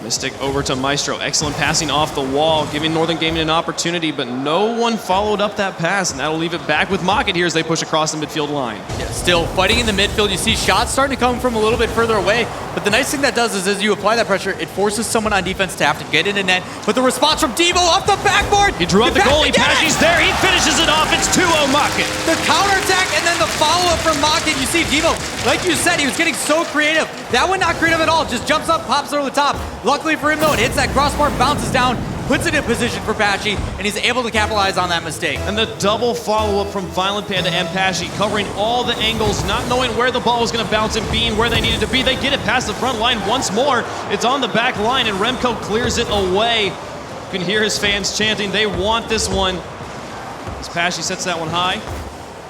Mystic over to Maestro. Excellent passing off the wall, giving Northern Gaming an opportunity, but no one followed up that pass, and that'll leave it back with Mach.It here as they push across the midfield line. Yeah, still fighting in the midfield. You see shots starting to come from a little bit further away, but the nice thing that does is as you apply that pressure, it forces someone on defense to have to get into net. But the response from Devo off the backboard. He drew out the goalie. Pashy's there. He finishes it off. It's 2-0 Mach.It. The counterattack and then the follow-up from Mach.It. You see Devo, like you said, he was getting so creative. That one not creative at all. Just jumps up, pops over the top. Luckily for him, though, it hits that crossbar, bounces down, puts it in position for Pashy, and he's able to capitalize on that mistake. And the double follow-up from Violent Panda and Pashy, covering all the angles, not knowing where the ball was going to bounce and being where they needed to be. They get it past the front line once more. It's on the back line, and Remco clears it away. You can hear his fans chanting. They want this one. As Pashy sets that one high,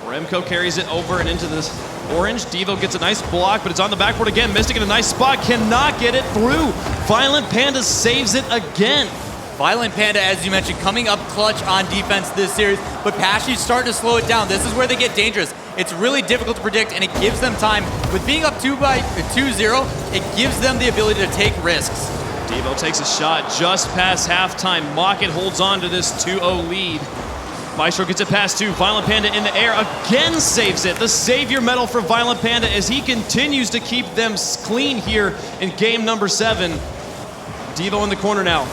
Remco carries it over and into this orange. Devo gets a nice block, but it's on the backboard again. Mystic in a nice spot, cannot get it through. Violent Panda saves it again. Violent Panda, as you mentioned, coming up clutch on defense this series, but Pashy's starting to slow it down. This is where they get dangerous. It's really difficult to predict, and it gives them time. With being up 2-0, it gives them the ability to take risks. Devo takes a shot just past halftime. Mach.It holds on to this 2-0 lead. Maestro gets it past 2. Violent Panda in the air again saves it. The savior medal for Violent Panda as he continues to keep them clean here in game number 7. Devo in the corner now.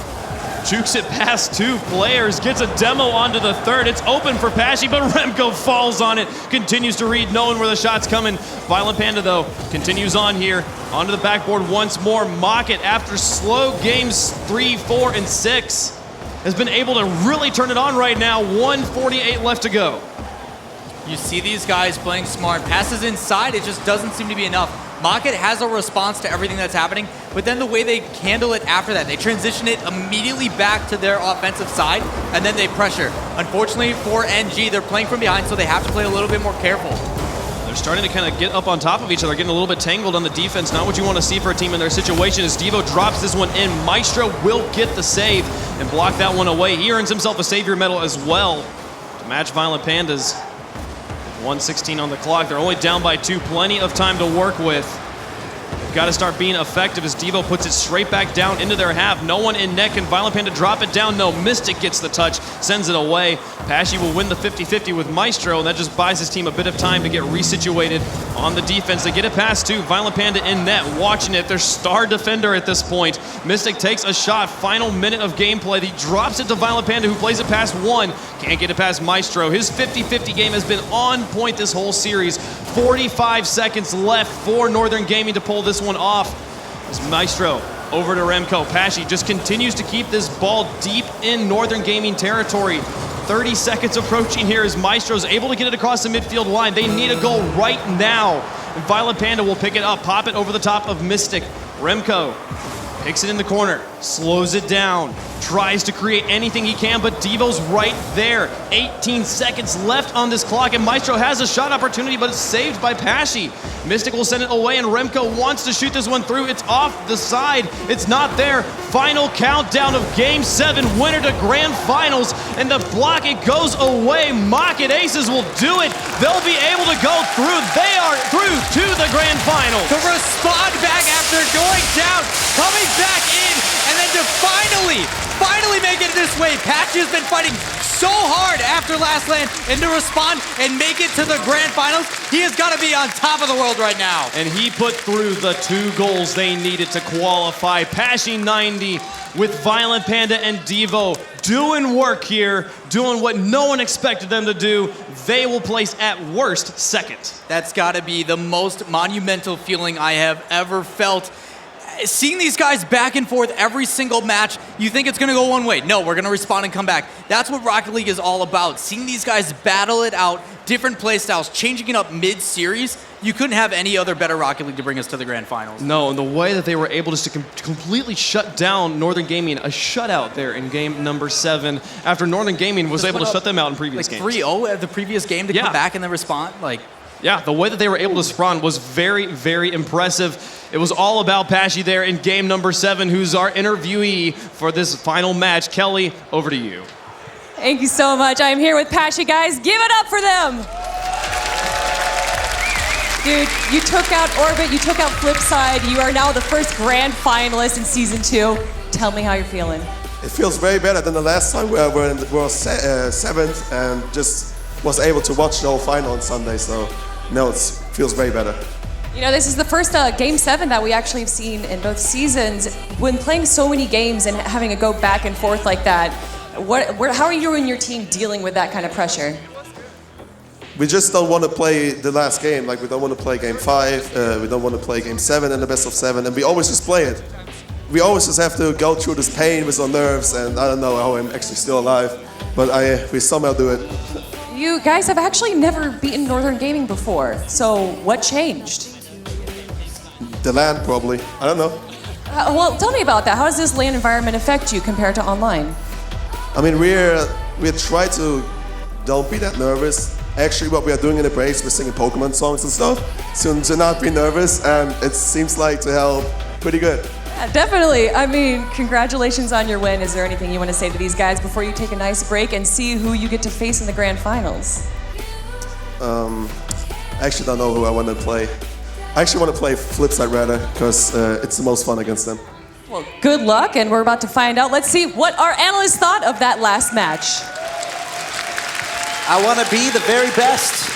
Jukes it past 2 players. Gets a demo onto the third. It's open for Pashy, but Remco falls on it. Continues to read, knowing where the shot's coming. Violent Panda, though, continues on here. Onto the backboard once more. Mach.It, after slow games 3, 4, and 6, has been able to really turn it on right now. 1:48 left to go. You see these guys playing smart. Passes inside, it just doesn't seem to be enough. Market has a response to everything that's happening, but then the way they handle it after that, they transition it immediately back to their offensive side, and then they pressure. Unfortunately for NG, they're playing from behind, so they have to play a little bit more careful. They're starting to kind of get up on top of each other, getting a little bit tangled on the defense. Not what you want to see for a team in their situation. As Devo drops this one in, Maestro will get the save and block that one away. He earns himself a Savior medal as well to match Violent Pandas. 1:16 on the clock. They're only down by 2. Plenty of time to work with. They've got to start being effective as Devo puts it straight back down into their half. No one in net. Can Violent Panda drop it down? No. Mystic gets the touch, sends it away. Pashy will win the 50-50 with Maestro, and that just buys his team a bit of time to get resituated on the defense. They get it past 2. Violent Panda in net, watching it. Their star defender at this point. Mystic takes a shot. Final minute of gameplay. He drops it to Violent Panda, who plays it past 1. Can't get it past Maestro. His 50-50 game has been on point this whole series. 45 seconds left for Northern Gaming to pull this one off. As Maestro over to Remco. Pashy just continues to keep this ball deep in Northern Gaming territory. 30 seconds approaching here as Maestro's able to get it across the midfield line. They need a goal right now. And Violent Panda will pick it up, pop it over the top of Mystic. Remco picks it in the corner, slows it down, tries to create anything he can, but Devo's right there. 18 seconds left on this clock, and Maestro has a shot opportunity, but it's saved by Pashy. Mystic will send it away, and Remco wants to shoot this one through. It's off the side. It's not there. Final countdown of Game 7, winner to Grand Finals, and the block, it goes away. Market Aces will do it. They'll be able to go through. They are through to the Grand Finals. To respond back after going down, coming back in, and then to finally make it this way. Patchy has been fighting so hard after last land, and to respond and make it to the Grand Finals, he has got to be on top of the world right now. And he put through the 2 goals they needed to qualify. Pashy 90 with Violent Panda and Devo doing work here, doing what no one expected them to do. They will place at worst 2nd. That's got to be the most monumental feeling I have ever felt. Seeing these guys back and forth every single match, you think it's going to go one way. No, we're going to respond and come back. That's what Rocket League is all about. Seeing these guys battle it out, different play styles, changing it up mid-series. You couldn't have any other better Rocket League to bring us to the Grand Finals. No, and the way that they were able just to completely shut down Northern Gaming, a shutout there in game number 7, after Northern Gaming was able to shut them out in previous games. 3-0 at the previous game to come back and then respond. Yeah, the way that they were able to spawn was very, very impressive. It was all about Pashy there in game number 7, who's our interviewee for this final match. Kelly, over to you. Thank you so much. I'm here with Pashy, guys. Give it up for them. Dude, you took out Orbit, you took out Flipside. You are now the first grand finalist in Season 2. Tell me how you're feeling. It feels way better than the last time where we were 7th and just was able to watch the whole final on Sunday. So now it feels way better. You know, this is the first Game 7 that we actually have seen in both seasons. When playing so many games and having to go back and forth like that, how are you and your team dealing with that kind of pressure? We just don't want to play the last game. Like, we don't want to play Game 5, we don't want to play Game 7 in the best of 7, and we always just play it. We always just have to go through this pain with our nerves, and I don't know how I'm actually still alive, but we somehow do it. You guys have actually never beaten Northern Gaming before, so what changed? The land, probably. I don't know. Well, tell me about that. How does this LAN environment affect you compared to online? I mean, we try to don't be that nervous. Actually, what we are doing in the breaks, we're singing Pokemon songs and stuff, so to not be nervous, and it seems like to help pretty good. Yeah, definitely. I mean, congratulations on your win. Is there anything you want to say to these guys before you take a nice break and see who you get to face in the Grand Finals? I actually don't know who I want to play. I actually want to play Flipside rather, because it's the most fun against them. Well, good luck, and we're about to find out. Let's see what our analysts thought of that last match. I want to be the very best.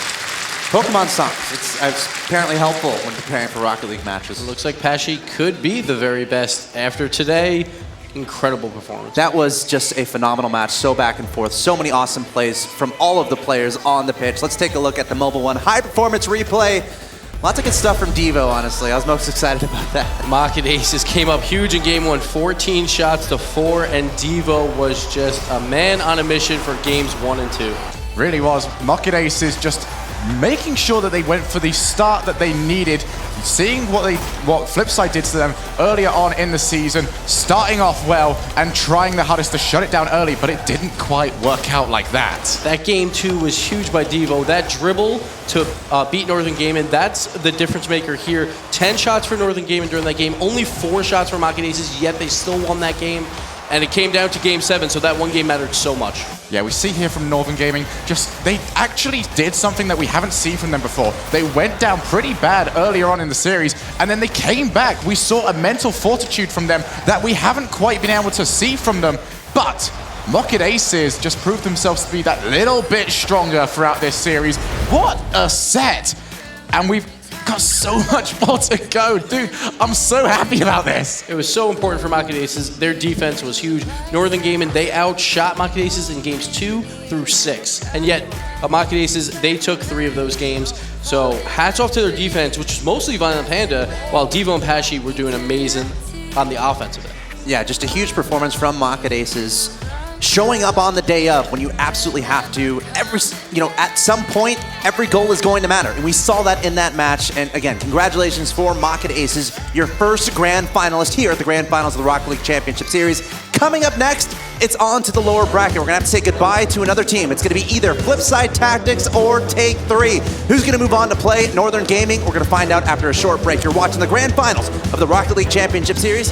Pokemon songs. It's apparently helpful when preparing for Rocket League matches. It looks like Pashy could be the very best after today. Incredible performance. That was just a phenomenal match. So back and forth. So many awesome plays from all of the players on the pitch. Let's take a look at the mobile one. High performance replay. Lots of good stuff from Devo, honestly. I was most excited about that. Market Aces came up huge in game 1, 14 shots to 4, and Devo was just a man on a mission for games 1 and 2. Really was. Market Aces just making sure that they went for the start that they needed, seeing what Flipside did to them earlier on in the season, starting off well and trying their hardest to shut it down early, but it didn't quite work out like that. That game 2 was huge by Devo. That dribble to beat Northern Gaming, that's the difference maker here. 10 shots for Northern Gaming during that game, only 4 shots for Rocket Aces, yet they still won that game. And it came down to game 7, so that one game mattered so much. Yeah, we see here from Northern Gaming, they actually did something that we haven't seen from them before. They went down pretty bad earlier on in the series, and then they came back. We saw a mental fortitude from them that we haven't quite been able to see from them. But Rocket Aces just proved themselves to be that little bit stronger throughout this series. What a set! And we've got so much more to go. Dude, I'm so happy about this. It was so important for Rocket Aces. Their defense was huge. Northern Gaming, they outshot Rocket Aces in games 2 through 6. And yet, Rocket Aces, they took 3 of those games. So hats off to their defense, which was mostly Violent Panda, while Devo and Pashy were doing amazing on the offensive end. Yeah, just a huge performance from Rocket Aces. Showing up on the day of when you absolutely have to. At some point, every goal is going to matter. And we saw that in that match. And again, congratulations for Rocket Aces, your first grand finalist here at the grand finals of the Rocket League Championship Series. Coming up next, it's on to the lower bracket. We're gonna have to say goodbye to another team. It's gonna be either Flipside Tactics or Take 3. Who's gonna move on to play Northern Gaming? We're gonna find out after a short break. You're watching the grand finals of the Rocket League Championship Series.